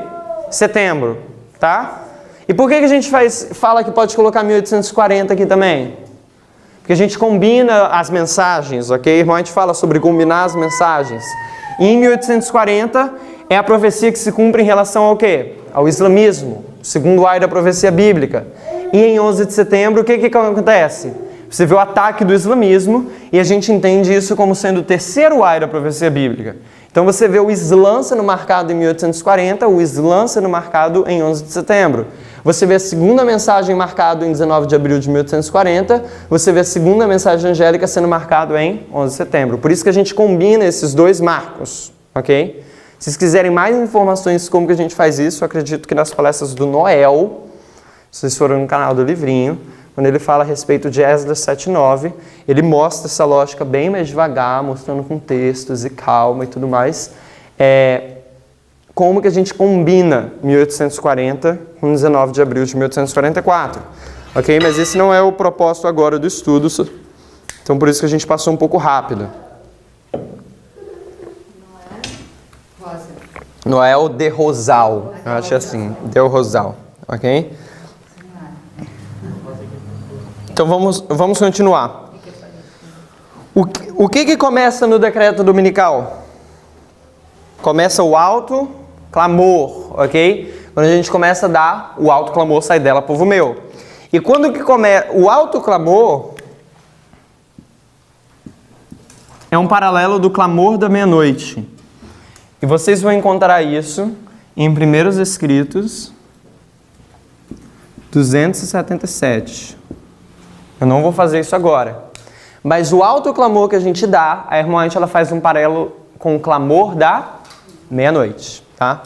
setembro, tá? E por que a gente fala que pode colocar 1840 aqui também? Porque a gente combina as mensagens, ok? Irmão, a gente fala sobre combinar as mensagens. E em 1840 é a profecia que se cumpre em relação ao quê? Ao islamismo, segundo ai da profecia bíblica. E em 11 de setembro, o que acontece? Você vê o ataque do islamismo e a gente entende isso como sendo o terceiro ai da profecia bíblica. Então você vê o Islã sendo marcado em 1840, o Islã sendo marcado em 11 de setembro. Você vê a segunda mensagem marcada em 19 de abril de 1840, você vê a segunda mensagem angélica sendo marcada em 11 de setembro. Por isso que a gente combina esses dois marcos, ok? Se vocês quiserem mais informações como que a gente faz isso, eu acredito que nas palestras do Noel, se vocês forem no canal do Livrinho, quando ele fala a respeito de Esdras 7:9, ele mostra essa lógica bem mais devagar, mostrando com textos e calma e tudo mais. Como que a gente combina 1840 com 19 de abril de 1844. Ok? Mas esse não é o propósito agora do estudo, então por isso que a gente passou um pouco rápido. Noel de Rosal, eu acho assim, de Rosal, ok? Então vamos continuar. O que começa no decreto dominical? Começa o alto clamor, ok? Quando a gente começa a dar o alto clamor, sai dela, povo meu. E quando que começa o alto clamor, é um paralelo do clamor da meia-noite. E vocês vão encontrar isso em Primeiros Escritos 277. Eu não vou fazer isso agora. Mas o alto clamor que a gente dá, a irmã ela faz um paralelo com o clamor da meia-noite, tá?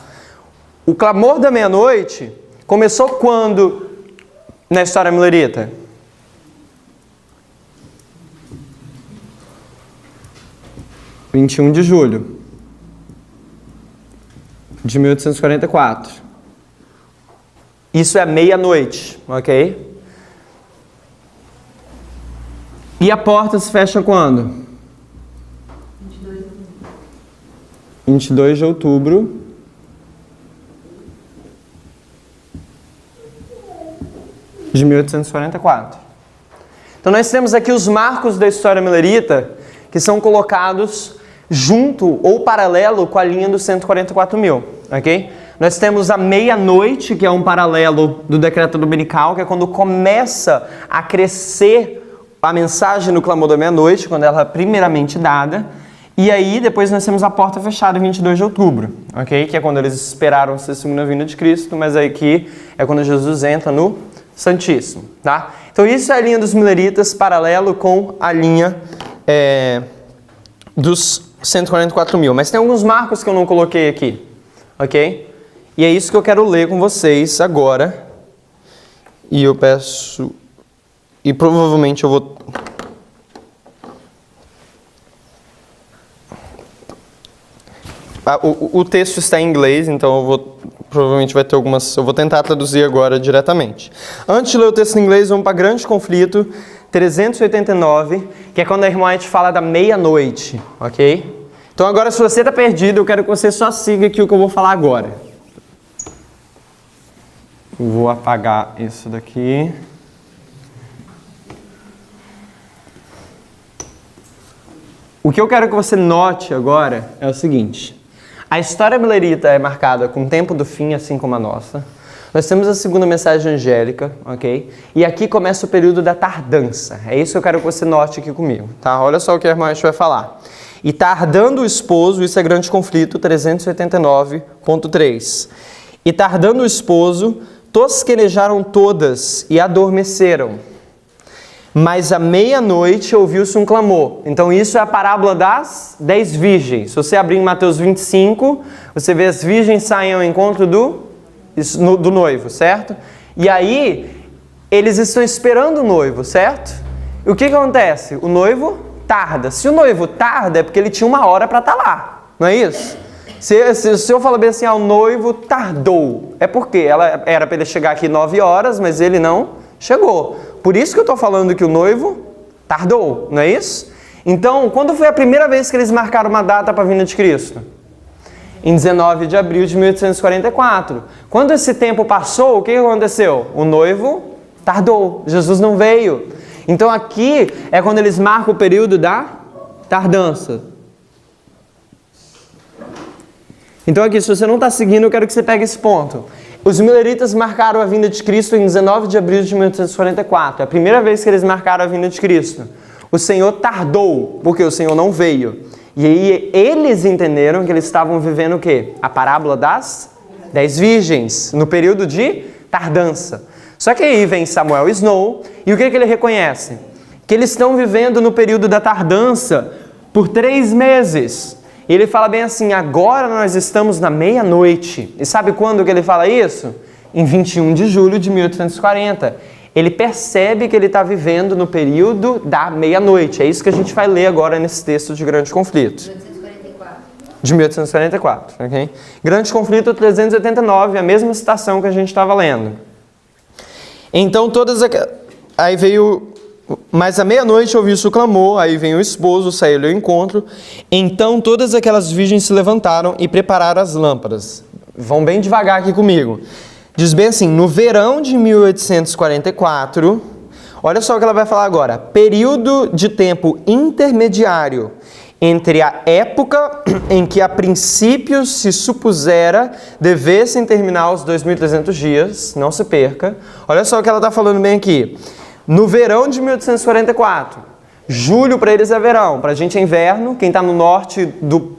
O clamor da meia-noite começou quando na história milerita? – 21 de julho de 1844. Isso é meia-noite, ok? E a porta se fecha quando? 22 de outubro de 1844. Então nós temos aqui os marcos da história milerita que são colocados junto ou paralelo com a linha dos 144.000, ok? Nós temos a meia-noite, que é um paralelo do decreto dominical, que é quando começa a crescer a mensagem no clamor da meia-noite, quando ela é primeiramente dada. E aí, depois nós temos a porta fechada, 22 de outubro, ok? Que é quando eles esperaram a segunda vinda de Cristo, mas aí que é quando Jesus entra no Santíssimo, tá? Então isso é a linha dos mileritas, paralelo com a linha dos 144.000. Mas tem alguns marcos que eu não coloquei aqui, ok? E é isso que eu quero ler com vocês agora. E eu peço... E provavelmente eu vou... O texto está em inglês, então provavelmente vai ter algumas... Eu vou tentar traduzir agora diretamente. Antes de ler o texto em inglês, vamos para Grande Conflito 389, que é quando a irmã White fala da meia-noite, ok? Então agora, se você está perdido, eu quero que você só siga aqui o que eu vou falar agora. Vou apagar isso daqui. O que eu quero que você note agora é o seguinte. A história milerita é marcada com o tempo do fim, assim como a nossa. Nós temos a segunda mensagem angélica, ok? E aqui começa o período da tardança. É isso que eu quero que você note aqui comigo, tá? Olha só o que a irmã vai falar. E tardando o esposo, isso é grande conflito, 389.3. E tardando o esposo, tosquenejaram todas e adormeceram. Mas à meia-noite ouviu-se um clamor. Então isso é a parábola das 10 virgens. Se você abrir em Mateus 25, você vê as virgens saem ao encontro do noivo, certo? E aí, eles estão esperando o noivo, certo? E o que acontece? O noivo tarda. Se o noivo tarda, é porque ele tinha uma hora para estar lá, não é isso? Se o senhor fala bem assim, o noivo tardou, é porque ela era para ele chegar aqui 9 horas, mas ele não chegou. Por isso que eu estou falando que o noivo tardou, não é isso? Então, quando foi a primeira vez que eles marcaram uma data para a vinda de Cristo? Em 19 de abril de 1844. Quando esse tempo passou, o que aconteceu? O noivo tardou, Jesus não veio. Então aqui é quando eles marcam o período da tardança. Então aqui, se você não está seguindo, eu quero que você pegue esse ponto. Os mileritas marcaram a vinda de Cristo em 19 de abril de 1844. É a primeira vez que eles marcaram a vinda de Cristo. O Senhor tardou, porque o Senhor não veio. E aí eles entenderam que eles estavam vivendo o quê? A parábola das 10 virgens, no período de tardança. Só que aí vem Samuel Snow, e o que ele reconhece? Que eles estão vivendo no período da tardança por 3 meses. E ele fala bem assim, agora nós estamos na meia-noite. E sabe quando que ele fala isso? Em 21 de julho de 1840. Ele percebe que ele está vivendo no período da meia-noite. É isso que a gente vai ler agora nesse texto de Grande Conflito. 1844. De 1844, ok? Grande Conflito 389, a mesma citação que a gente estava lendo. Então aí veio... Mas à meia-noite ouviu-se o clamor, aí vem o esposo, saiu ao encontro. Então todas aquelas virgens se levantaram e prepararam as lâmpadas. Vão bem devagar aqui comigo. Diz bem assim, no verão de 1844, olha só o que ela vai falar agora. Período de tempo intermediário entre a época em que a princípio se supusera devessem terminar os 2.300 dias, não se perca. Olha só o que ela está falando bem aqui. No verão de 1844, julho para eles é verão, para a gente é inverno, quem está no norte do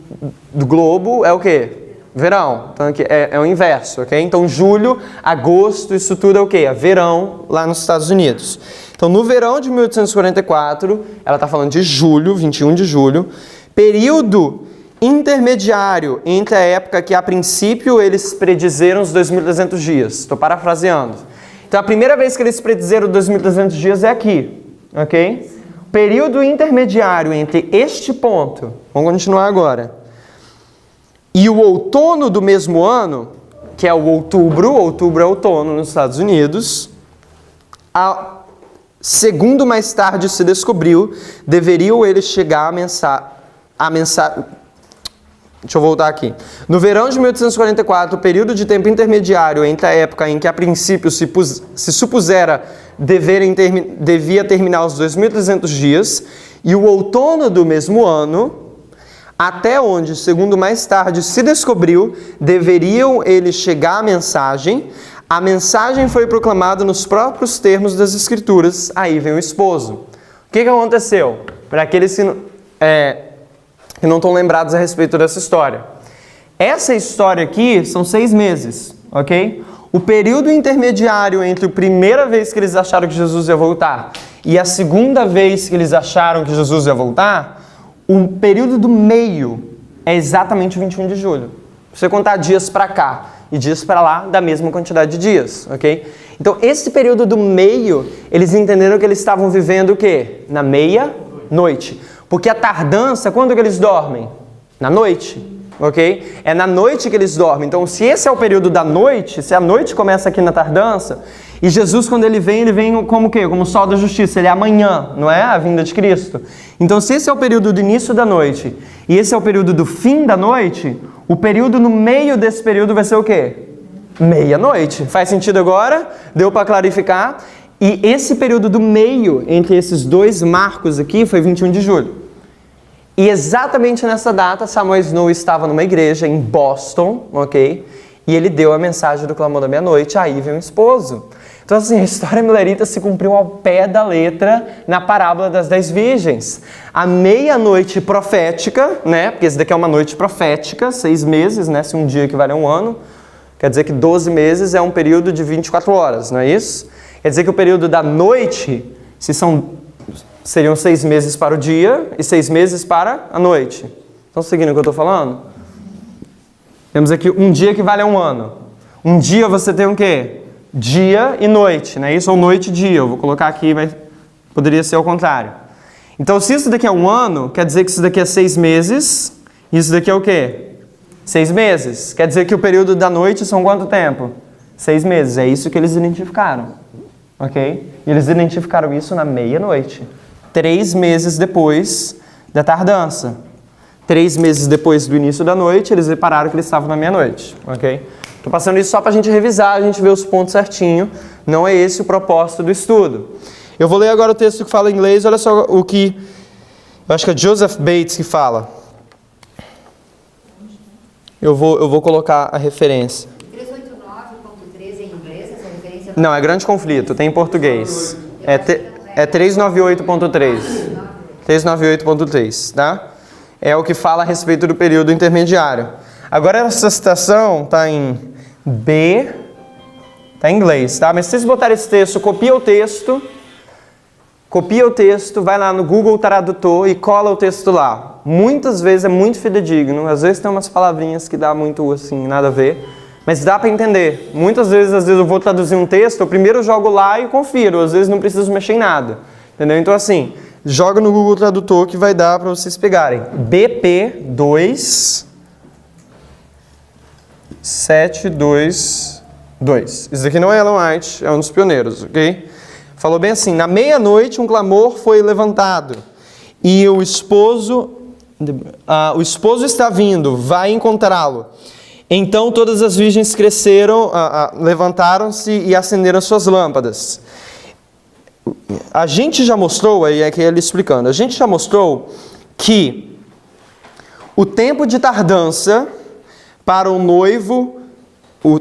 globo é o quê? Verão, então é o inverso, ok? Então julho, agosto, isso tudo é o quê? É verão lá nos Estados Unidos. Então no verão de 1844, ela está falando de julho, 21 de julho, período intermediário entre a época que a princípio eles predizeram os 2.300 dias, estou parafraseando. Então, a primeira vez que eles predizeram 2.300 dias é aqui, ok? Período intermediário entre este ponto, vamos continuar agora, e o outono do mesmo ano, que é o outubro é outono nos Estados Unidos, segundo mais tarde se descobriu, deveriam eles chegar a mensagem. Deixa eu voltar aqui. No verão de 1844, o período de tempo intermediário entre a época em que a princípio se supusera devia terminar os 2.300 dias e o outono do mesmo ano, até onde, segundo mais tarde se descobriu, deveriam eles chegar à mensagem. A mensagem foi proclamada nos próprios termos das Escrituras. Aí vem o esposo. O que aconteceu? Para aqueles que não estão lembrados a respeito dessa história. Essa história aqui são 6 meses, ok? O período intermediário entre a primeira vez que eles acharam que Jesus ia voltar e a segunda vez que eles acharam que Jesus ia voltar, o período do meio é exatamente 21 de julho. Se você contar dias para cá e dias para lá, da mesma quantidade de dias, ok? Então, esse período do meio, eles entenderam que eles estavam vivendo o quê? Na meia-noite. Porque a tardança, quando que eles dormem? Na noite, ok? É na noite que eles dormem. Então, se esse é o período da noite, se a noite começa aqui na tardança, e Jesus, quando ele vem como o quê? Como o sol da justiça, ele é amanhã, não é? A vinda de Cristo. Então, se esse é o período do início da noite, e esse é o período do fim da noite, o período no meio desse período vai ser o quê? Meia-noite. Faz sentido agora? Deu para clarificar? E esse período do meio, entre esses dois marcos aqui, foi 21 de julho. E exatamente nessa data, Samuel Snow estava numa igreja em Boston, ok? e ele deu a mensagem do clamor da meia-noite, aí vem o esposo. Então assim, a história milerita se cumpriu ao pé da letra na parábola das 10 virgens. A meia-noite profética, né, porque esse daqui é uma noite profética, 6 meses, né, se um dia equivale a um ano, quer dizer que 12 meses é um período de 24 horas, não é isso? Quer dizer que o período da noite, seriam 6 meses para o dia e 6 meses para a noite. Estão seguindo o que eu estou falando? Temos aqui um dia que vale a um ano. Um dia você tem o quê? Dia e noite, né? Isso, ou noite e dia. Eu vou colocar aqui, mas poderia ser ao contrário. Então, se isso daqui é um ano, quer dizer que isso daqui é 6 meses. E isso daqui é o quê? 6 meses. Quer dizer que o período da noite são quanto tempo? 6 meses. É isso que eles identificaram. Ok? E eles identificaram isso na meia-noite. 3 meses depois da tardança. 3 meses depois do início da noite, eles repararam que eles estavam na meia-noite. Ok? Estou passando isso só para a gente revisar, a gente ver os pontos certinho. Não é esse o propósito do estudo. Eu vou ler agora o texto que fala em inglês. Olha só o que... Eu acho que é Joseph Bates que fala. Eu vou colocar a referência. 389.13 em inglês, essa referência? Não, é Grande Conflito, tem em português. É 398.3. 398.3, tá? É o que fala a respeito do período intermediário. Agora essa citação está em B, está em inglês, tá? Mas se vocês botarem esse texto, copia o texto, vai lá no Google Tradutor e cola o texto lá. Muitas vezes é muito fidedigno, às vezes tem umas palavrinhas que dá muito assim, nada a ver, mas dá para entender. Muitas vezes eu vou traduzir um texto, eu primeiro jogo lá e confiro, às vezes não preciso mexer em nada, entendeu? Então assim, joga no Google Tradutor que vai dar para vocês pegarem. BP2 722. Isso daqui não é Ellen White, é um dos pioneiros, ok? Falou bem assim: na meia-noite um clamor foi levantado e o esposo está vindo, vai encontrá-lo. Então todas as virgens cresceram, levantaram-se e acenderam suas lâmpadas. A gente já mostrou, aí é que ele explicando, a gente já mostrou que o tempo de tardança para o noivo, o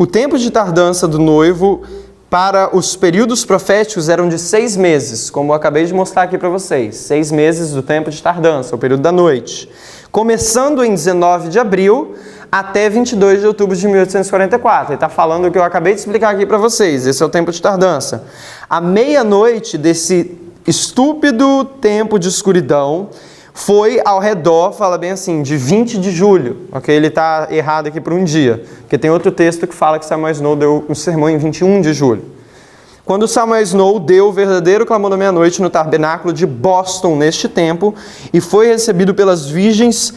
tempo de tardança do noivo para os períodos proféticos eram de 6 meses, como eu acabei de mostrar aqui para vocês. 6 meses do tempo de tardança, o período da noite. Começando em 19 de abril até 22 de outubro de 1844. Ele está falando o que eu acabei de explicar aqui para vocês. Esse é o tempo de tardança. A meia-noite desse estúpido tempo de escuridão foi ao redor, fala bem assim, de 20 de julho. Ok? Ele está errado aqui por um dia. Porque tem outro texto que fala que Samuel Snow deu um sermão em 21 de julho. Quando Samuel Snow deu o verdadeiro clamor da meia-noite no tabernáculo de Boston neste tempo e foi recebido pelas virgens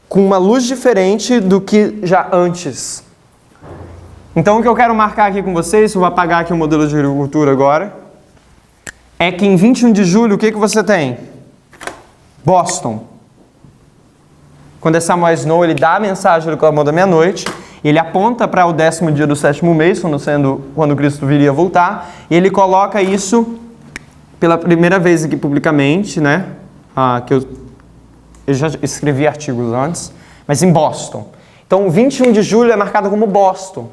com uma luz diferente do que já antes. Então o que eu quero marcar aqui com vocês, eu vou apagar aqui o modelo de agricultura agora, é que em 21 de julho o que você tem? Boston. Quando é Samuel Snow, ele dá a mensagem do clamor da meia-noite, ele aponta para o 10º dia do 7º mês, quando Cristo viria voltar, e ele coloca isso pela primeira vez aqui publicamente, né? Que eu já escrevi artigos antes, mas em Boston. Então, 21 de julho é marcado como Boston.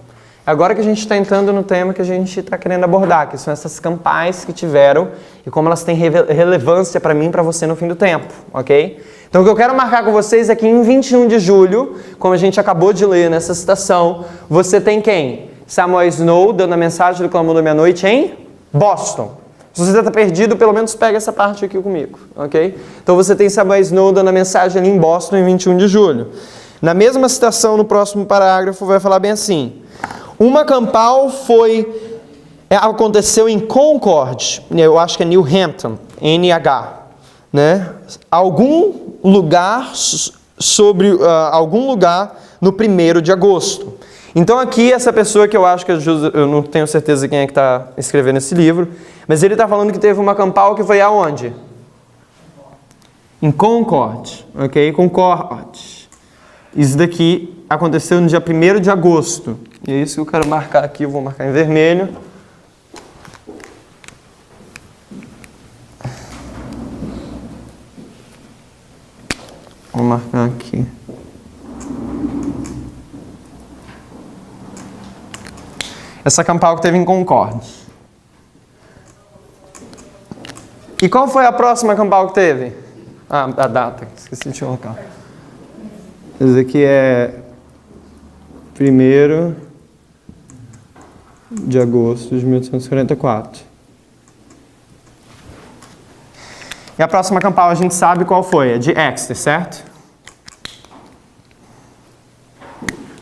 Agora que a gente está entrando no tema que a gente está querendo abordar, que são essas campais que tiveram e como elas têm relevância para mim e para você no fim do tempo, ok? Então, o que eu quero marcar com vocês é que em 21 de julho, como a gente acabou de ler nessa citação, você tem quem? Samuel Snow dando a mensagem do clamor da meia-noite em Boston. Se você está perdido, pelo menos pega essa parte aqui comigo, ok? Então, você tem Samuel Snow dando a mensagem ali em Boston em 21 de julho. Na mesma citação, no próximo parágrafo, vai falar bem assim: uma campal aconteceu em Concord, eu acho que é New Hampton, NH, né? Algum lugar no 1º de agosto. Então aqui essa pessoa que eu acho que eu não tenho certeza quem é que está escrevendo esse livro, mas ele está falando que teve uma campal que foi aonde? Em Concord, ok? Concord. Isso daqui aconteceu no dia 1º de agosto. E é isso que eu quero marcar aqui, eu vou marcar em vermelho. Vou marcar aqui. Essa campal que teve em Concórdia. E qual foi a próxima campal que teve? Ah, a data, esqueci de colocar. Esse aqui é 1º de agosto de 1844. E a próxima campal a gente sabe qual foi, é de Exeter, certo?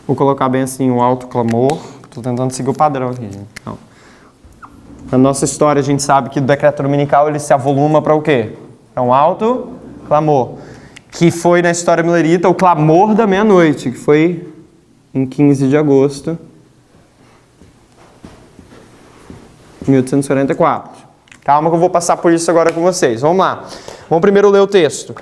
Vou colocar bem assim, o alto clamor. Estou tentando seguir o padrão aqui, gente. Não. Na nossa história a gente sabe que o decreto dominical ele se avoluma para o quê? Para um alto clamor. Que foi na história milerita o clamor da meia-noite, que foi em 15 de agosto de 1844. Calma que eu vou passar por isso agora com vocês. Vamos lá. Vamos primeiro ler o texto.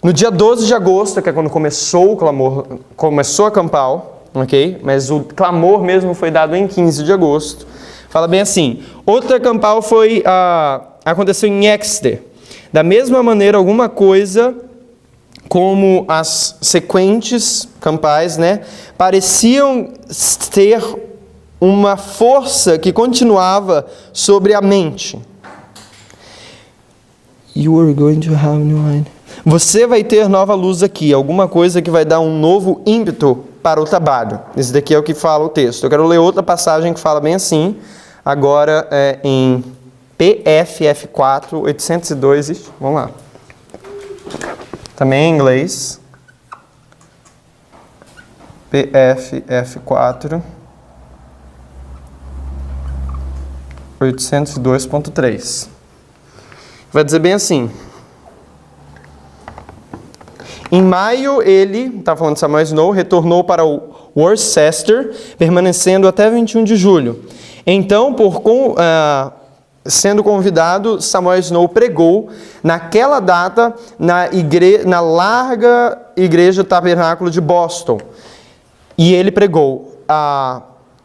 No dia 12 de agosto, que é quando começou o clamor, começou a campal, ok? Mas o clamor mesmo foi dado em 15 de agosto. Fala bem assim. Outra campal aconteceu em Exeter. Da mesma maneira, alguma coisa como as sequentes campais, né? Pareciam ter uma força que continuava sobre a mente. You are going to have new wine. Você vai ter nova luz aqui, alguma coisa que vai dar um novo ímpeto para o trabalho. Esse daqui é o que fala o texto. Eu quero ler outra passagem que fala bem assim, agora em PFF4, 802, vamos lá. Também em inglês. PFF4, 802.3. Vai dizer bem assim. Em maio, ele, está falando de Samuel Snow, retornou para o Worcester, permanecendo até 21 de julho. Então, sendo convidado, Samuel Snow pregou naquela data na larga igreja Tabernáculo de Boston. E ele pregou.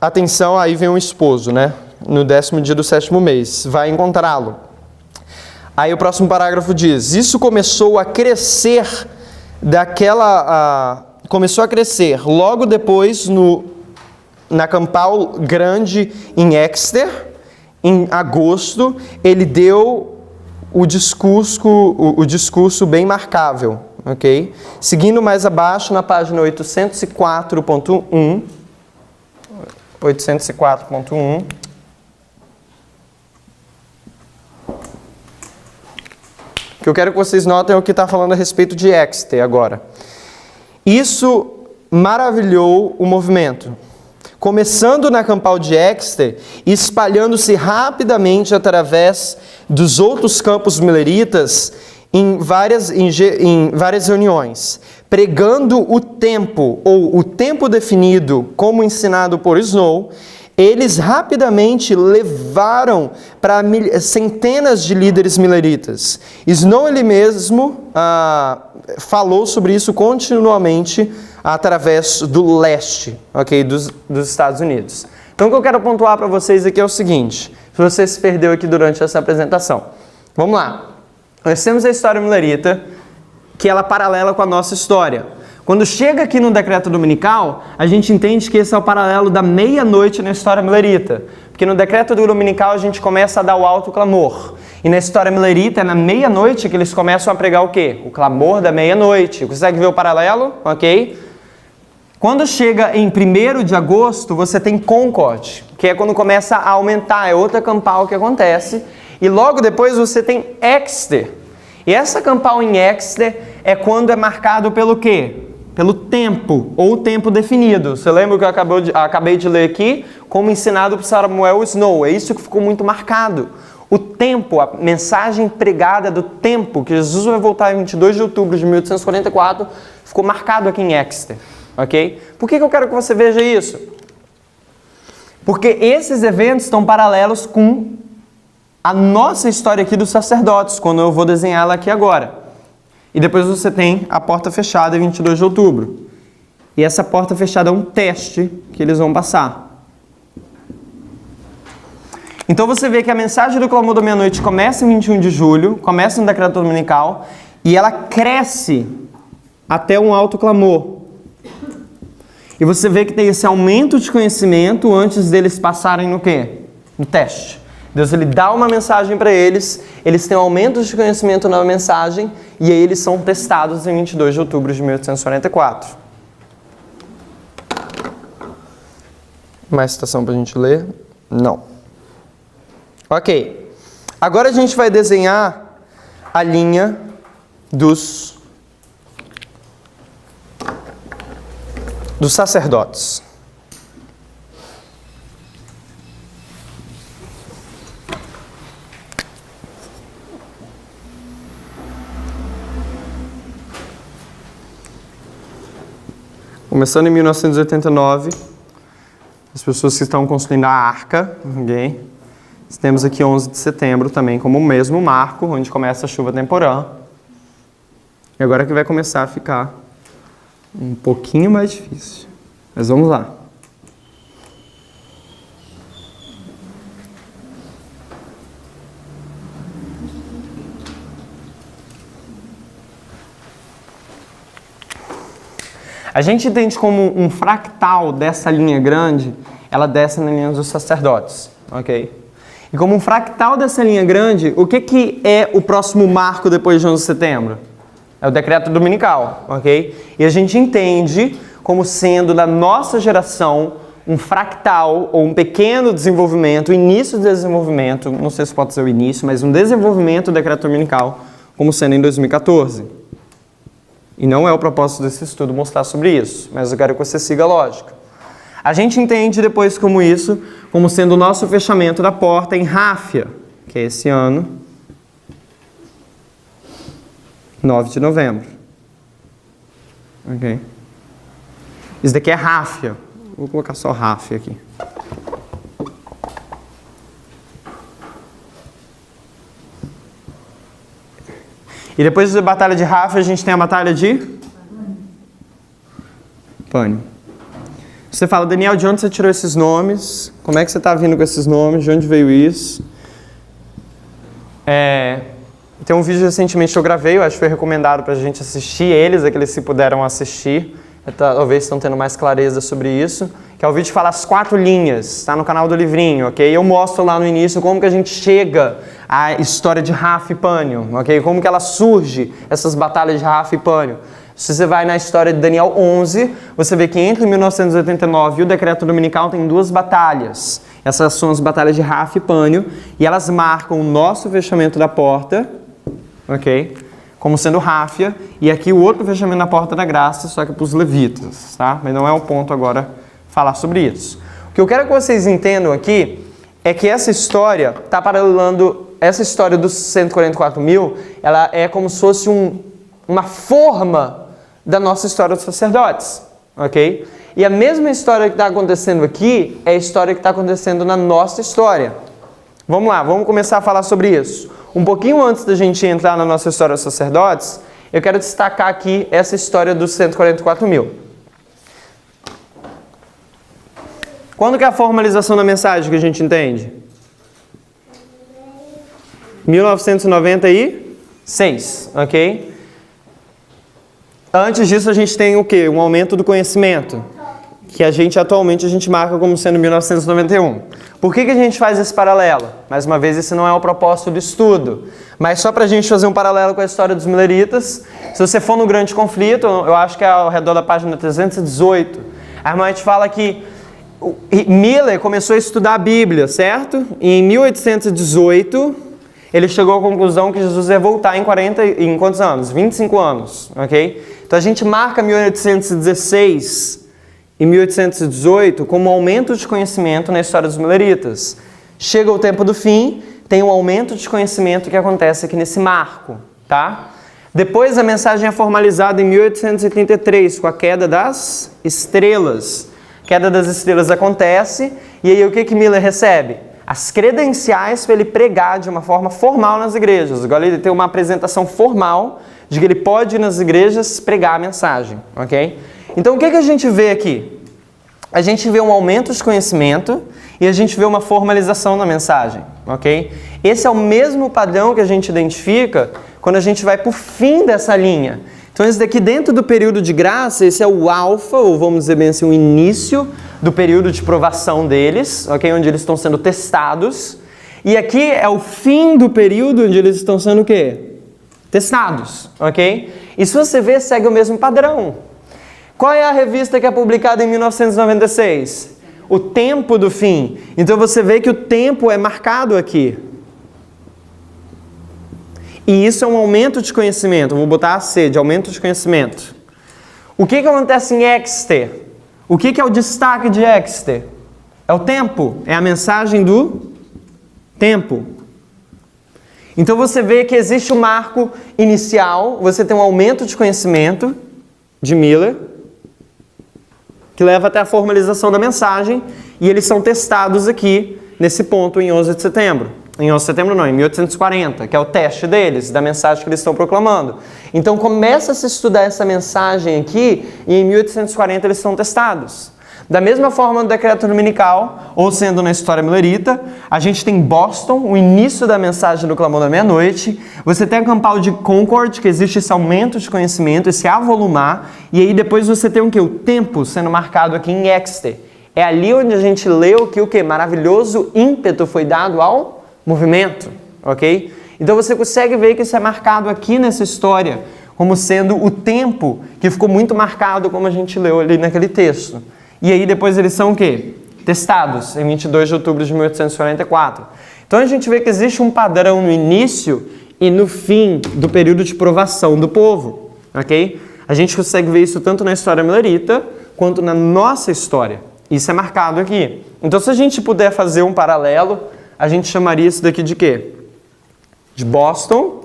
Atenção, aí vem o esposo, né? No 10º dia do 7º mês. Vai encontrá-lo. Aí o próximo parágrafo diz: isso começou a crescer começou a crescer logo depois na campal grande em Exeter, em agosto, ele deu o discurso bem marcável, ok? Seguindo mais abaixo na página 804.1, o que eu quero que vocês notem é o que está falando a respeito de Exeter agora. Isso maravilhou o movimento. Começando na campal de Exeter e espalhando-se rapidamente através dos outros campos mileritas em várias reuniões, pregando o tempo, ou o tempo definido como ensinado por Snow. Eles rapidamente levaram para centenas de líderes mileritas. Snow ele mesmo falou sobre isso continuamente através do leste, ok, dos Estados Unidos. Então o que eu quero pontuar para vocês aqui é o seguinte, se você se perdeu aqui durante essa apresentação. Vamos lá. Nós temos a história milerita, que ela é paralela com a nossa história. Quando chega aqui no decreto dominical, a gente entende que esse é o paralelo da meia-noite na história milerita. Porque no decreto dominical a gente começa a dar o alto clamor. E na história milerita é na meia-noite que eles começam a pregar o quê? O clamor da meia-noite. Consegue ver o paralelo? Ok? Quando chega em 1º de agosto, você tem Concord, que é quando começa a aumentar, é outra campal que acontece. E logo depois você tem Exeter. E essa campal em Exeter é quando é marcado pelo quê? Pelo tempo, ou tempo definido. Você lembra que eu acabei de ler aqui? Como ensinado por Samuel Snow. É isso que ficou muito marcado. O tempo, a mensagem pregada do tempo, que Jesus vai voltar em 22 de outubro de 1844, ficou marcado aqui em Exeter. Ok? Por que eu quero que você veja isso? Porque esses eventos estão paralelos com a nossa história aqui dos sacerdotes, quando eu vou desenhá-la aqui agora. E depois você tem a porta fechada em 22 de outubro. E essa porta fechada é um teste que eles vão passar. Então você vê que a mensagem do clamor da meia-noite começa em 21 de julho, começa no decreto dominical, e ela cresce até um alto clamor. E você vê que tem esse aumento de conhecimento antes deles passarem no quê? No teste. Deus ele dá uma mensagem para eles têm um aumento de conhecimento na mensagem e aí eles são testados em 22 de outubro de 1844. Mais citação para a gente ler? Não. Ok. Agora a gente vai desenhar a linha dos sacerdotes. Começando em 1989, as pessoas que estão construindo a arca, okay? Temos aqui 11 de setembro também como o mesmo marco, onde começa a chuva temporã. E agora que vai começar a ficar um pouquinho mais difícil. Mas vamos lá. A gente entende como um fractal dessa linha grande, ela desce na linha dos sacerdotes, ok? E como um fractal dessa linha grande, o que é o próximo marco depois de 11 de setembro? É o decreto dominical, ok? E a gente entende como sendo da nossa geração um fractal ou um pequeno desenvolvimento, início do desenvolvimento, não sei se pode ser o início, mas um desenvolvimento do decreto dominical como sendo em 2014. E não é o propósito desse estudo mostrar sobre isso, mas eu quero que você siga a lógica. A gente entende depois como isso, como sendo o nosso fechamento da porta em Ráfia, que é esse ano, 9 de novembro. Ok? Isso daqui é Ráfia. Vou colocar só Ráfia aqui. E depois da batalha de Ráfia, a gente tem a batalha de Pânio. Você fala, Daniel, de onde você tirou esses nomes? Como é que você está vindo com esses nomes? De onde veio isso? Tem um vídeo recentemente que eu gravei, eu acho que foi recomendado para a gente assistir eles, aqueles que puderam assistir. Talvez estão tendo mais clareza sobre isso. Que é o vídeo que fala as 4 linhas, está no canal do Livrinho, ok? Eu mostro lá no início como que a gente chega à história de Ráfia e Pânio, ok? Como que ela surge, essas batalhas de Ráfia e Pânio. Se você vai na história de Daniel 11, você vê que entre 1989 e o decreto dominical tem 2 batalhas. Essas são as batalhas de Ráfia e Pânio, e elas marcam o nosso fechamento da porta, ok? Como sendo Ráfia, e aqui o outro fechamento da porta da graça, só que para os levitas, tá? Mas não é o ponto agora falar sobre isso. O que eu quero que vocês entendam aqui é que essa história está paralelando, essa história dos 144 mil, ela é como se fosse uma forma da nossa história dos sacerdotes, ok? E a mesma história que está acontecendo aqui é a história que está acontecendo na nossa história. Vamos lá, vamos começar a falar sobre isso. Um pouquinho antes da gente entrar na nossa história dos sacerdotes, eu quero destacar aqui essa história dos 144 mil. Quando que é a formalização da mensagem que a gente entende? 1996, ok? Antes disso a gente tem o quê? Um aumento do conhecimento, que a gente atualmente marca como sendo 1991. Por que a gente faz esse paralelo? Mais uma vez, esse não é o propósito do estudo, mas só para a gente fazer um paralelo com a história dos mileritas, se você for no grande conflito, eu acho que é ao redor da página 318, a irmã te fala que Miller começou a estudar a Bíblia, certo? E em 1818, ele chegou à conclusão que Jesus ia voltar em quantos anos? 25 anos, ok? Então a gente marca 1816 e 1818 como um aumento de conhecimento na história dos mileritas. Chega o tempo do fim, tem um aumento de conhecimento que acontece aqui nesse marco, tá? Depois a mensagem é formalizada em 1833 com a queda das estrelas. A queda das estrelas acontece e aí o que Miller recebe? As credenciais para ele pregar de uma forma formal nas igrejas. Agora ele tem uma apresentação formal de que ele pode ir nas igrejas pregar a mensagem, ok? Então o que a gente vê aqui? A gente vê um aumento de conhecimento e a gente vê uma formalização da mensagem, ok? Esse é o mesmo padrão que a gente identifica quando a gente vai para o fim dessa linha. Então esse daqui dentro do período de graça, esse é o alfa, ou vamos dizer bem assim, o início do período de provação deles, ok? Onde eles estão sendo testados. E aqui é o fim do período onde eles estão sendo o quê? Testados, ok? E se você ver, segue o mesmo padrão. Qual é a revista que é publicada em 1996? O Tempo do Fim. Então você vê que o tempo é marcado aqui. E isso é um aumento de conhecimento. Eu vou botar a C, de aumento de conhecimento. O que acontece em Exter? O que é o destaque de Exter? É o tempo. É a mensagem do tempo. Então você vê que existe um marco inicial. Você tem um aumento de conhecimento de Miller, que leva até a formalização da mensagem. E eles são testados aqui, nesse ponto, em 11 de setembro. Em 11 de setembro não, em 1840, que é o teste deles, da mensagem que eles estão proclamando. Então começa a se estudar essa mensagem aqui, e em 1840 eles são testados. Da mesma forma no decreto dominical, ou sendo na história millerita, a gente tem Boston, o início da mensagem do clamor da meia-noite. Você tem a campal de Concord, que existe esse aumento de conhecimento, esse avolumar. E aí depois você tem o quê? O tempo sendo marcado aqui em Exeter. É ali onde a gente leu que o quê? Maravilhoso ímpeto foi dado ao movimento, ok? Então você consegue ver que isso é marcado aqui nessa história, como sendo o tempo que ficou muito marcado, como a gente leu ali naquele texto. E aí depois eles são o quê? Testados, em 22 de outubro de 1844. Então a gente vê que existe um padrão no início e no fim do período de provação do povo, ok? A gente consegue ver isso tanto na história millerita, quanto na nossa história. Isso é marcado aqui. Então se a gente puder fazer um paralelo, a gente chamaria isso daqui de quê? De Boston.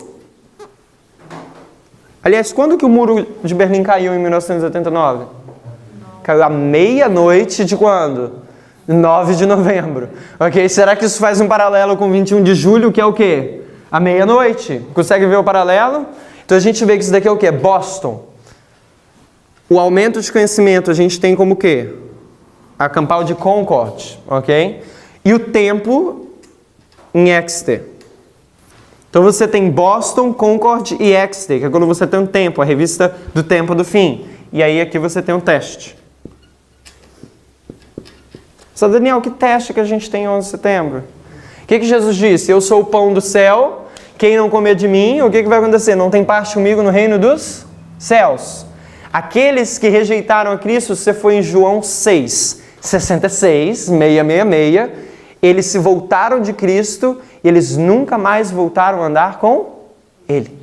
Aliás, quando que o muro de Berlim caiu em 1989? Caiu à meia-noite de quando? 9 de novembro. Ok? Será que isso faz um paralelo com 21 de julho, que é o quê? À meia-noite. Consegue ver o paralelo? Então a gente vê que isso daqui é o quê? Boston. O aumento de conhecimento a gente tem como o quê? A campal de Concord. Ok? E o tempo em Exeter. Então você tem Boston, Concord e Exeter, que é quando você tem um tempo, a revista do tempo do fim. E aí aqui você tem um teste. Só Daniel, que teste que a gente tem em 11 de setembro? O que Jesus disse? Eu sou o pão do céu, quem não comer de mim, o que vai acontecer? Não tem parte comigo no reino dos céus. Aqueles que rejeitaram a Cristo, você foi em João 6, 66, 666, eles se voltaram de Cristo e eles nunca mais voltaram a andar com Ele.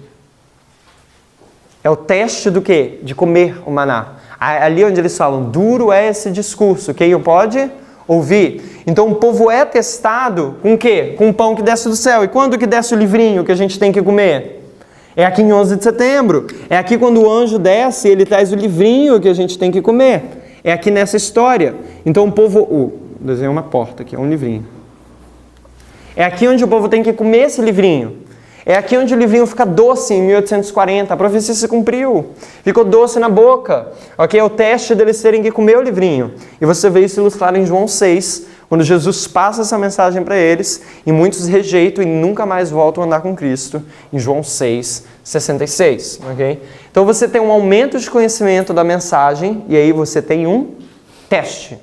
É o teste do quê? De comer o maná. Ali onde eles falam, duro é esse discurso, quem o pode ouvir? Então o povo é testado com o quê? Com o pão que desce do céu. E quando que desce o livrinho que a gente tem que comer? É aqui em 11 de setembro. É aqui quando o anjo desce, ele traz o livrinho que a gente tem que comer. É aqui nessa história. Então o povo... desenhei uma porta aqui, é um livrinho. É aqui onde o povo tem que comer esse livrinho. É aqui onde o livrinho fica doce em 1840. A profecia se cumpriu. Ficou doce na boca. Ok? É o teste deles terem que comer o livrinho. E você vê isso ilustrado em João 6, quando Jesus passa essa mensagem para eles e muitos rejeitam e nunca mais voltam a andar com Cristo. Em João 6, 66. Ok? Então você tem um aumento de conhecimento da mensagem e aí você tem um teste.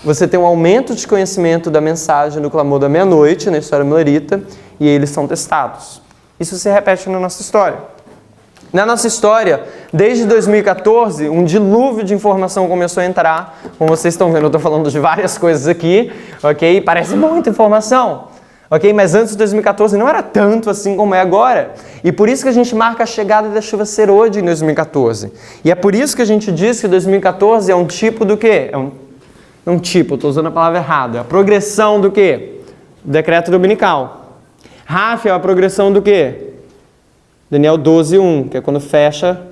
Você tem um aumento de conhecimento da mensagem do clamor da meia-noite, na história millerita, e eles são testados. Isso se repete na nossa história. Na nossa história, desde 2014, um dilúvio de informação começou a entrar. Como vocês estão vendo, eu estou falando de várias coisas aqui, ok? Parece muita informação, ok? Mas antes de 2014 não era tanto assim como é agora. E por isso que a gente marca a chegada da chuva serôdia em 2014. E é por isso que a gente diz que 2014 é um tipo do quê? Não tipo, estou usando a palavra errada. A progressão do quê? Do decreto dominical. Rafael, a progressão do quê? Daniel 12:1, que é quando fecha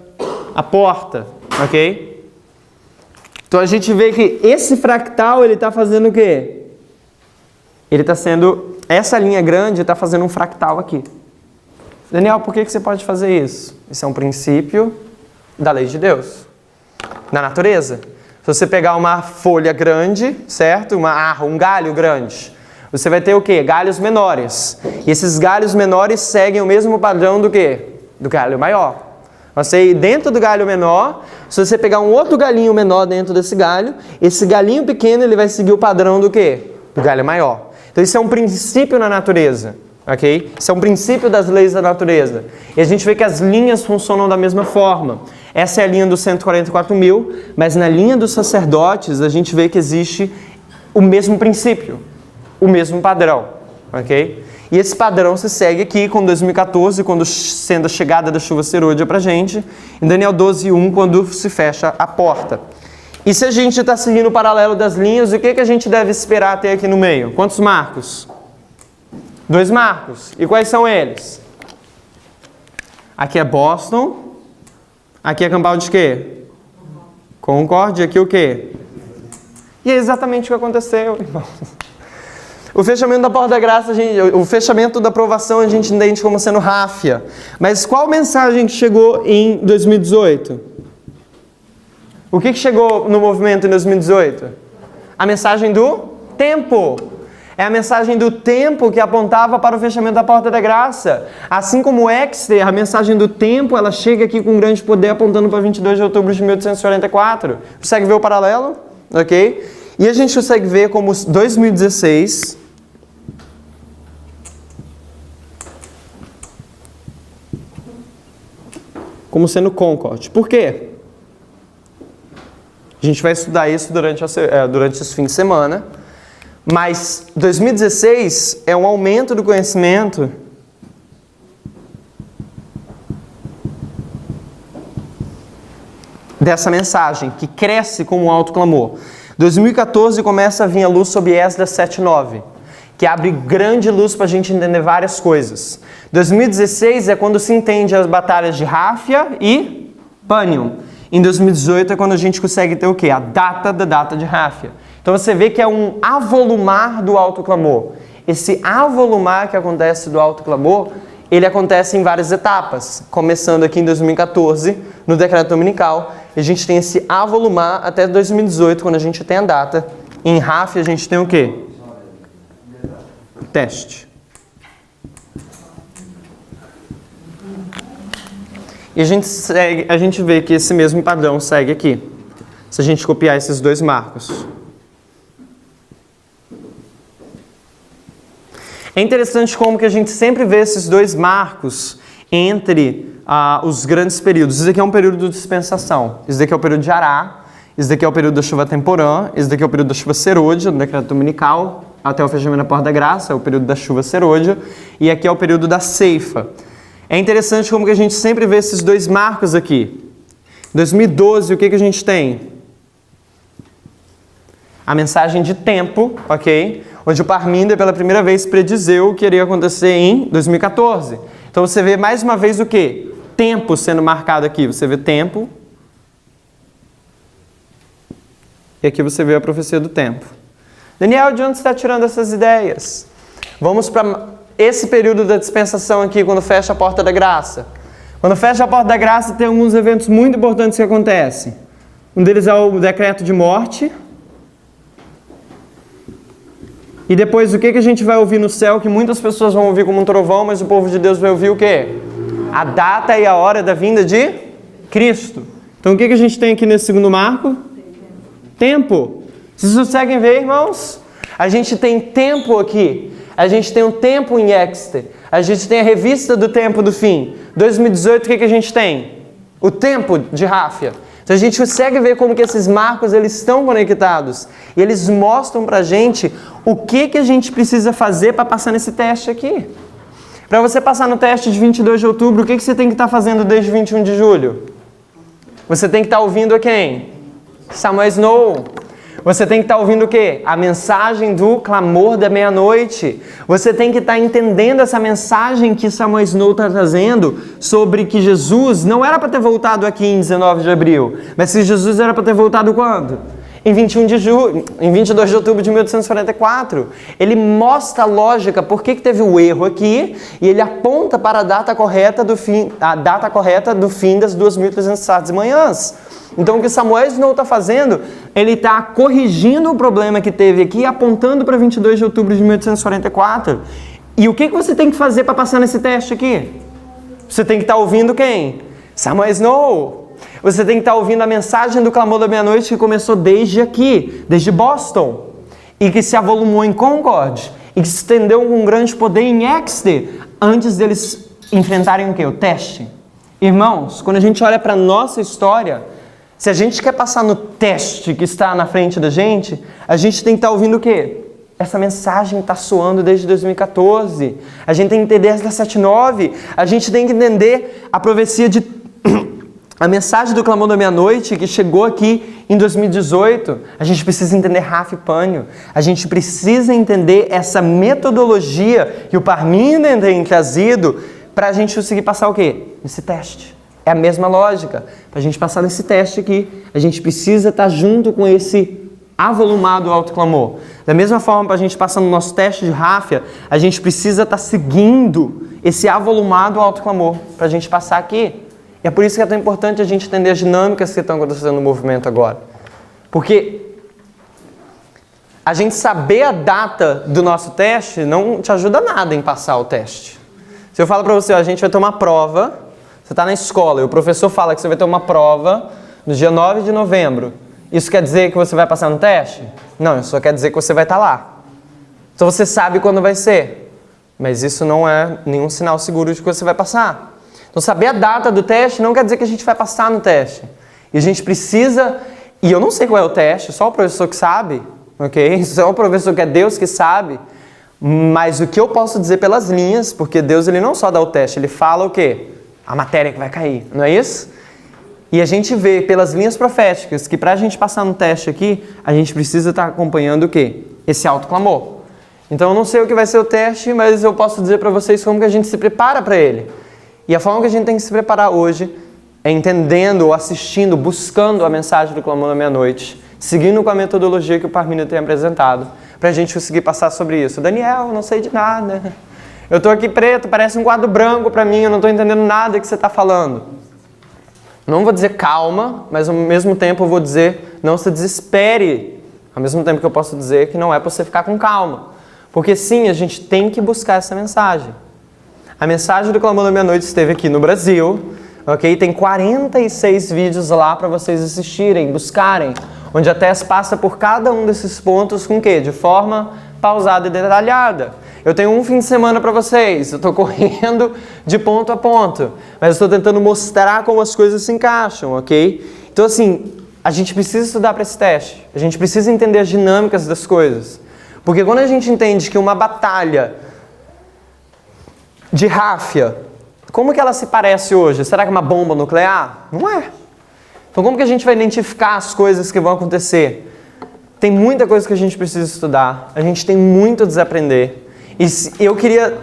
a porta, ok? Então a gente vê que esse fractal, ele está fazendo o quê? Ele está sendo, essa linha grande está fazendo um fractal aqui. Daniel, por que você pode fazer isso? Isso é um princípio da lei de Deus, na natureza. Se você pegar uma folha grande, certo? Um galho grande, você vai ter o quê? Galhos menores. E esses galhos menores seguem o mesmo padrão do quê? Do galho maior. E dentro do galho menor, se você pegar um outro galinho menor dentro desse galho, esse galinho pequeno ele vai seguir o padrão do quê? Do galho maior. Então isso é um princípio na natureza, ok? Isso é um princípio das leis da natureza. E a gente vê que as linhas funcionam da mesma forma. Essa é a linha dos 144 mil, mas na linha dos sacerdotes a gente vê que existe o mesmo princípio, o mesmo padrão, ok? E esse padrão se segue aqui com 2014, quando sendo a chegada da chuva serôdia para a gente, em Daniel 12:1, quando se fecha a porta. E se a gente está seguindo o paralelo das linhas, o que a gente deve esperar ter aqui no meio? Quantos marcos? 2 marcos. E quais são eles? Aqui é Boston. Aqui é Campbell de quê? Concorde. Aqui o quê? E é exatamente o que aconteceu, irmãos. O fechamento da porta da graça, o fechamento da aprovação a gente entende como sendo ráfia. Mas qual mensagem que chegou em 2018? O que chegou no movimento em 2018? A mensagem do tempo. É a mensagem do tempo que apontava para o fechamento da porta da graça. Assim como o Exter, a mensagem do tempo, ela chega aqui com grande poder apontando para 22 de outubro de 1844. Consegue ver o paralelo? Ok? E a gente consegue ver como 2016... como sendo Concorde. Por quê? A gente vai estudar isso durante esse fim de semana. Mas 2016 é um aumento do conhecimento dessa mensagem, que cresce como um alto clamor. 2014 começa a vir a luz sobre Esdras 7:9, que abre grande luz para a gente entender várias coisas. 2016 é quando se entende as batalhas de Ráfia e Panion. Em 2018 é quando a gente consegue ter o quê? A data de Ráfia. Então você vê que é um avolumar do alto clamor. Esse avolumar que acontece do alto clamor, ele acontece em várias etapas. Começando aqui em 2014, no decreto dominical, a gente tem esse avolumar até 2018, quando a gente tem a data. Em Ráfia a gente tem o quê? Teste. E a gente vê que esse mesmo padrão segue aqui. Se a gente copiar esses 2 marcos. É interessante como que a gente sempre vê esses 2 marcos entre os grandes períodos. Isso daqui é um período de dispensação. Isso daqui é o período de Ará. Isso daqui é o período da chuva temporã. Isso daqui é o período da chuva serôdia, no decreto dominical, até o fechamento da porta da graça, é o período da chuva serôdia. E aqui é o período da ceifa. É interessante como que a gente sempre vê esses 2 marcos aqui. Em 2012, o que a gente tem? A mensagem de tempo, ok? Onde o Parminder, pela primeira vez, predizeu o que iria acontecer em 2014. Então você vê mais uma vez o quê? Tempo sendo marcado aqui. Você vê tempo. E aqui você vê a profecia do tempo. Daniel, de onde você está tirando essas ideias? Vamos para esse período da dispensação aqui, quando fecha a porta da graça. Quando fecha a porta da graça, tem alguns eventos muito importantes que acontecem. Um deles é o decreto de morte. E depois, o que a gente vai ouvir no céu, que muitas pessoas vão ouvir como um trovão, mas o povo de Deus vai ouvir o quê? A data e a hora da vinda de Cristo. Então, o que a gente tem aqui nesse segundo marco? Tempo. Vocês conseguem ver, irmãos? A gente tem tempo aqui. A gente tem um tempo em Exter. A gente tem a revista do tempo do fim. 2018, o que a gente tem? O tempo de Ráfia. Então a gente consegue ver como que esses marcos eles estão conectados. E eles mostram pra gente o que a gente precisa fazer para passar nesse teste aqui. Para você passar no teste de 22 de outubro, o que você tem que estar fazendo desde 21 de julho? Você tem que estar ouvindo a quem? Samuel Snow. Você tem que estar ouvindo o quê? A mensagem do clamor da meia-noite. Você tem que estar entendendo essa mensagem que Samuel Snow está trazendo sobre que Jesus não era para ter voltado aqui em 19 de abril, mas que Jesus era para ter voltado quando? Em 21 de julho, em 22 de outubro de 1844. Ele mostra a lógica, por que teve o erro aqui, e ele aponta para a data correta do fim das 2.300 tardes e manhãs. Então, o que Samuel Snow está fazendo, ele está corrigindo o problema que teve aqui, apontando para 22 de outubro de 1844. E o que você tem que fazer para passar nesse teste aqui? Você tem que estar ouvindo quem? Samuel Snow. Você tem que estar ouvindo a mensagem do Clamor da Meia-Noite que começou desde aqui, desde Boston, e que se avolumou em Concord, e que se estendeu com um grande poder em Exeter, antes deles enfrentarem o quê? O teste. Irmãos, quando a gente olha para a nossa história, se a gente quer passar no teste que está na frente da gente, a gente tem que estar ouvindo o quê? Essa mensagem está soando desde 2014. A gente tem que entender essa 7:9. A gente tem que entender a profecia de... a mensagem do Clamor da Meia-Noite que chegou aqui em 2018. A gente precisa entender Rafa e Pânio. A gente precisa entender essa metodologia que o Parminder tem trazido para a gente conseguir passar o quê? Nesse teste. É a mesma lógica. Para a gente passar nesse teste aqui, a gente precisa estar junto com esse avolumado autoclamor. Da mesma forma, para a gente passar no nosso teste de ráfia, a gente precisa estar seguindo esse avolumado autoclamor para a gente passar aqui. E é por isso que é tão importante a gente entender as dinâmicas que estão acontecendo no movimento agora. Porque a gente saber a data do nosso teste não te ajuda nada em passar o teste. Se eu falo para você, ó, a gente vai ter uma prova, você está na escola e o professor fala que você vai ter uma prova no dia 9 de novembro. Isso quer dizer que você vai passar no teste? Não, isso só quer dizer que você vai estar lá. Então você sabe quando vai ser. Mas isso não é nenhum sinal seguro de que você vai passar. Então saber a data do teste não quer dizer que a gente vai passar no teste. E a gente precisa... E eu não sei qual é o teste, só o professor que sabe. Ok? Só o professor que é Deus que sabe. Mas o que eu posso dizer pelas linhas, porque Deus ele não só dá o teste, ele fala o quê? A matéria que vai cair, não é isso? E a gente vê pelas linhas proféticas que para a gente passar no teste aqui, a gente precisa estar acompanhando o quê? Esse autoclamor. Então eu não sei o que vai ser o teste, mas eu posso dizer para vocês como que a gente se prepara para ele. E a forma que a gente tem que se preparar hoje é entendendo, assistindo, buscando a mensagem do Clamor da Meia-Noite, seguindo com a metodologia que o Parmínio tem apresentado, para a gente conseguir passar sobre isso. Daniel, não sei de nada. Eu estou aqui preto, parece um quadro branco para mim, eu não estou entendendo nada que você está falando. Não vou dizer calma, mas ao mesmo tempo eu vou dizer não se desespere. Ao mesmo tempo que eu posso dizer que não é para você ficar com calma. Porque sim, a gente tem que buscar essa mensagem. A mensagem do Clamor da Meia-Noite esteve aqui no Brasil, ok? Tem 46 vídeos lá para vocês assistirem, buscarem, onde a Tess passa por cada um desses pontos com o quê? De forma pausada e detalhada. Eu tenho um fim de semana para vocês, eu estou correndo de ponto a ponto, mas eu estou tentando mostrar como as coisas se encaixam, ok? Então assim, a gente precisa estudar para esse teste, a gente precisa entender as dinâmicas das coisas, porque quando a gente entende que uma batalha de ráfia, como que ela se parece hoje? Será que é uma bomba nuclear? Não é. Então como que a gente vai identificar as coisas que vão acontecer? Tem muita coisa que a gente precisa estudar, a gente tem muito a desaprender. E eu queria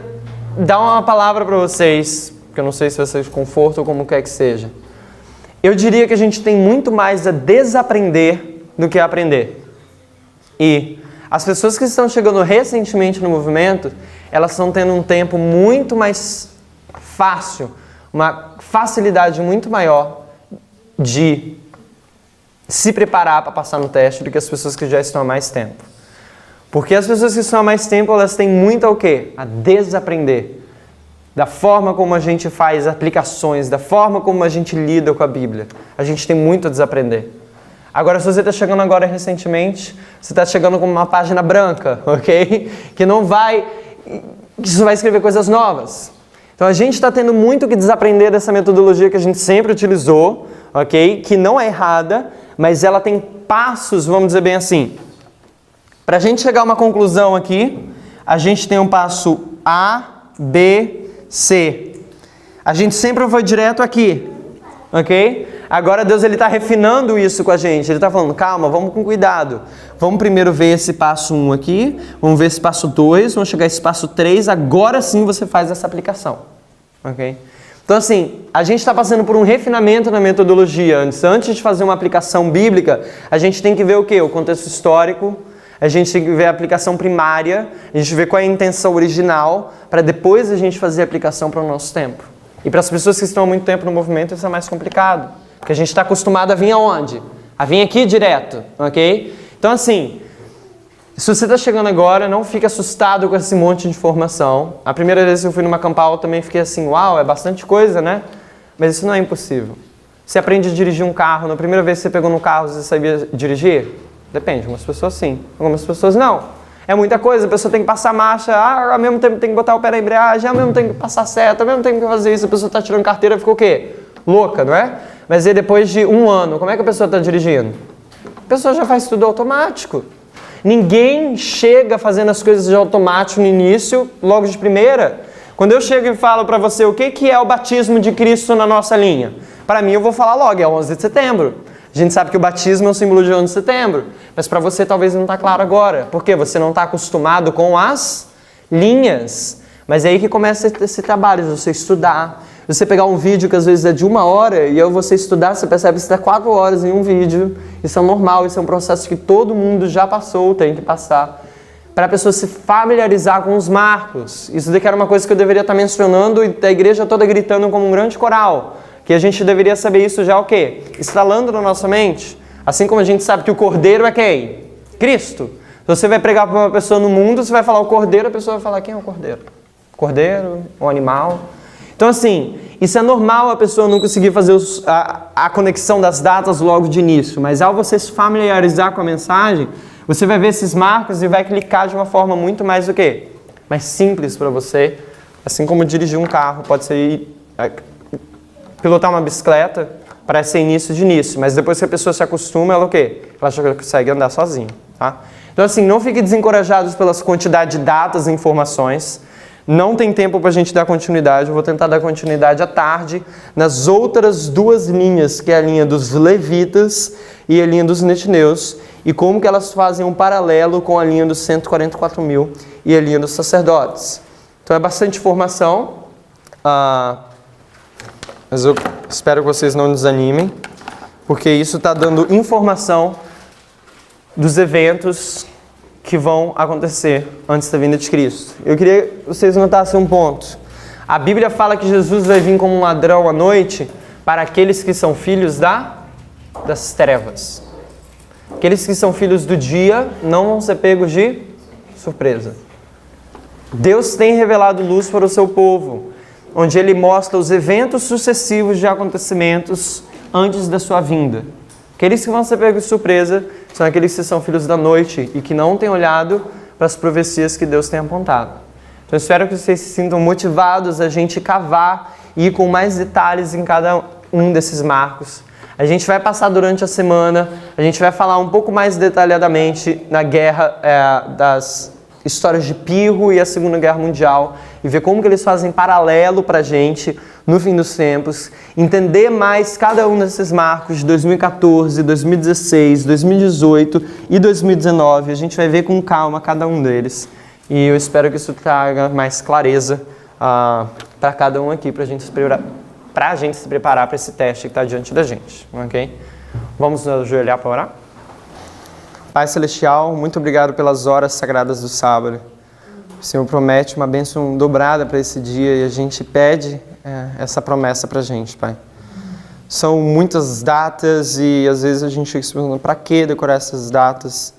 dar uma palavra para vocês, porque eu não sei se vai ser de conforto ou como quer que seja. Eu diria que a gente tem muito mais a desaprender do que a aprender. E as pessoas que estão chegando recentemente no movimento, elas estão tendo um tempo muito mais fácil, uma facilidade muito maior de se preparar para passar no teste do que as pessoas que já estão há mais tempo. Porque as pessoas que estão há mais tempo, elas têm muito o quê? A desaprender. Da forma como a gente faz aplicações, da forma como a gente lida com a Bíblia. A gente tem muito a desaprender. Agora, se você está chegando agora recentemente, você está chegando com uma página branca, ok? Que não vai... que você vai escrever coisas novas. Então, a gente está tendo muito que desaprender dessa metodologia que a gente sempre utilizou, ok? Que não é errada, mas ela tem passos, vamos dizer bem assim. Para a gente chegar a uma conclusão aqui, a gente tem um passo A, B, C. A gente sempre foi direto aqui, ok? Agora Deus está refinando isso com a gente. Ele está falando, calma, vamos com cuidado. Vamos primeiro ver esse passo 1 aqui, vamos ver esse passo 2, vamos chegar a esse passo 3, agora sim você faz essa aplicação, ok? Então assim, a gente está passando por um refinamento na metodologia. Antes de fazer uma aplicação bíblica, a gente tem que ver o quê? O contexto histórico. A gente tem que ver a aplicação primária, a gente vê qual é a intenção original, para depois a gente fazer a aplicação para o nosso tempo. E para as pessoas que estão há muito tempo no movimento, isso é mais complicado. Porque a gente está acostumado a vir aonde? A vir aqui direto, ok? Então assim, se você está chegando agora, não fique assustado com esse monte de informação. A primeira vez que eu fui numa campal, eu também fiquei assim, uau, é bastante coisa, né? mas isso não é impossível. Você aprende a dirigir um carro, na primeira vez que você pegou no carro, você sabia dirigir? Depende, algumas pessoas sim, algumas pessoas não. É muita coisa, a pessoa tem que passar marcha, ao mesmo tempo tem que botar o pé na embreagem, ao mesmo tempo tem que passar seta, ao mesmo tempo tem que fazer isso, a pessoa está tirando carteira, ficou o quê? Louca, não é? Mas aí depois de 1 ano, como é que a pessoa está dirigindo? A pessoa já faz tudo automático. Ninguém chega fazendo as coisas de automático no início, logo de primeira. Quando eu chego e falo para você o que é o batismo de Cristo na nossa linha, para mim eu vou falar logo, é 11 de setembro. A gente sabe que o batismo é um símbolo de 11 de setembro, mas para você talvez não está claro agora. Por quê? Você não está acostumado com as linhas. Mas é aí que começa esse trabalho, de você estudar. Você pegar um vídeo que às vezes é de 1 hora e aí você estudar, você percebe que você está 4 horas em um vídeo. Isso é normal, isso é um processo que todo mundo já passou, tem que passar. Para a pessoa se familiarizar com os marcos. Isso daqui era uma coisa que eu deveria estar mencionando e a igreja toda gritando como um grande coral. Que a gente deveria saber isso já o quê? Instalando na nossa mente. Assim como a gente sabe que o cordeiro é quem? Cristo. Se você vai pregar para uma pessoa no mundo, você vai falar o cordeiro, a pessoa vai falar quem é o cordeiro? Cordeiro, o animal. Então assim, isso é normal a pessoa não conseguir fazer a conexão das datas logo de início. Mas ao você se familiarizar com a mensagem, você vai ver esses marcos e vai clicar de uma forma muito mais o quê? Mais simples para você. Assim como dirigir um carro, pode ser pilotar uma bicicleta, parece ser início, mas depois que a pessoa se acostuma, ela o quê? Ela já consegue andar sozinha, tá? Então assim, não fiquem desencorajados pela quantidade de datas e informações. Não tem tempo para a gente dar continuidade, eu vou tentar dar continuidade à tarde nas outras 2 linhas, que é a linha dos levitas e a linha dos netineus, e como que elas fazem um paralelo com a linha dos 144.000 e a linha dos sacerdotes. Então é bastante informação, mas eu espero que vocês não desanimem, porque isso está dando informação dos eventos que vão acontecer antes da vinda de Cristo. Eu queria que vocês notassem um ponto. A Bíblia fala que Jesus vai vir como um ladrão à noite para aqueles que são filhos das trevas. Aqueles que são filhos do dia não vão ser pegos de surpresa. Deus tem revelado luz para o seu povo, onde Ele mostra os eventos sucessivos de acontecimentos antes da sua vinda. Aqueles que vão ser pegos de surpresa são aqueles que são filhos da noite e que não têm olhado para as profecias que Deus tem apontado. Então, espero que vocês se sintam motivados a gente cavar e ir com mais detalhes em cada um desses marcos. A gente vai passar durante a semana, a gente vai falar um pouco mais detalhadamente na guerra das histórias de Pirro e a Segunda Guerra Mundial e ver como que eles fazem paralelo para a gente no fim dos tempos, entender mais cada um desses marcos de 2014, 2016, 2018 e 2019. A gente vai ver com calma cada um deles e eu espero que isso traga mais clareza para cada um aqui, para a gente se preparar para esse teste que está diante da gente, ok? Vamos nos ajoelhar para orar? Pai Celestial, muito obrigado pelas horas sagradas do sábado. O Senhor promete uma bênção dobrada para esse dia e a gente pede essa promessa para a gente, Pai. São muitas datas e às vezes a gente fica se perguntando para que decorar essas datas.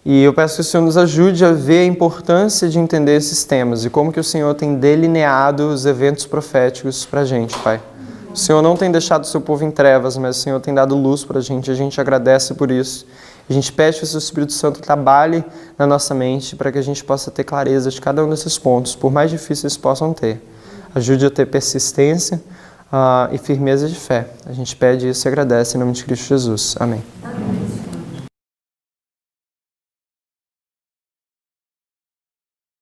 E eu peço que o Senhor nos ajude a ver a importância de entender esses temas e como que o Senhor tem delineado os eventos proféticos para a gente, Pai. O Senhor não tem deixado o seu povo em trevas, mas o Senhor tem dado luz para a gente agradece por isso. A gente pede que o seu Espírito Santo trabalhe na nossa mente para que a gente possa ter clareza de cada um desses pontos, por mais difíceis que possam ter. Ajude a ter persistência e firmeza de fé. A gente pede isso e agradece em nome de Cristo Jesus. Amém.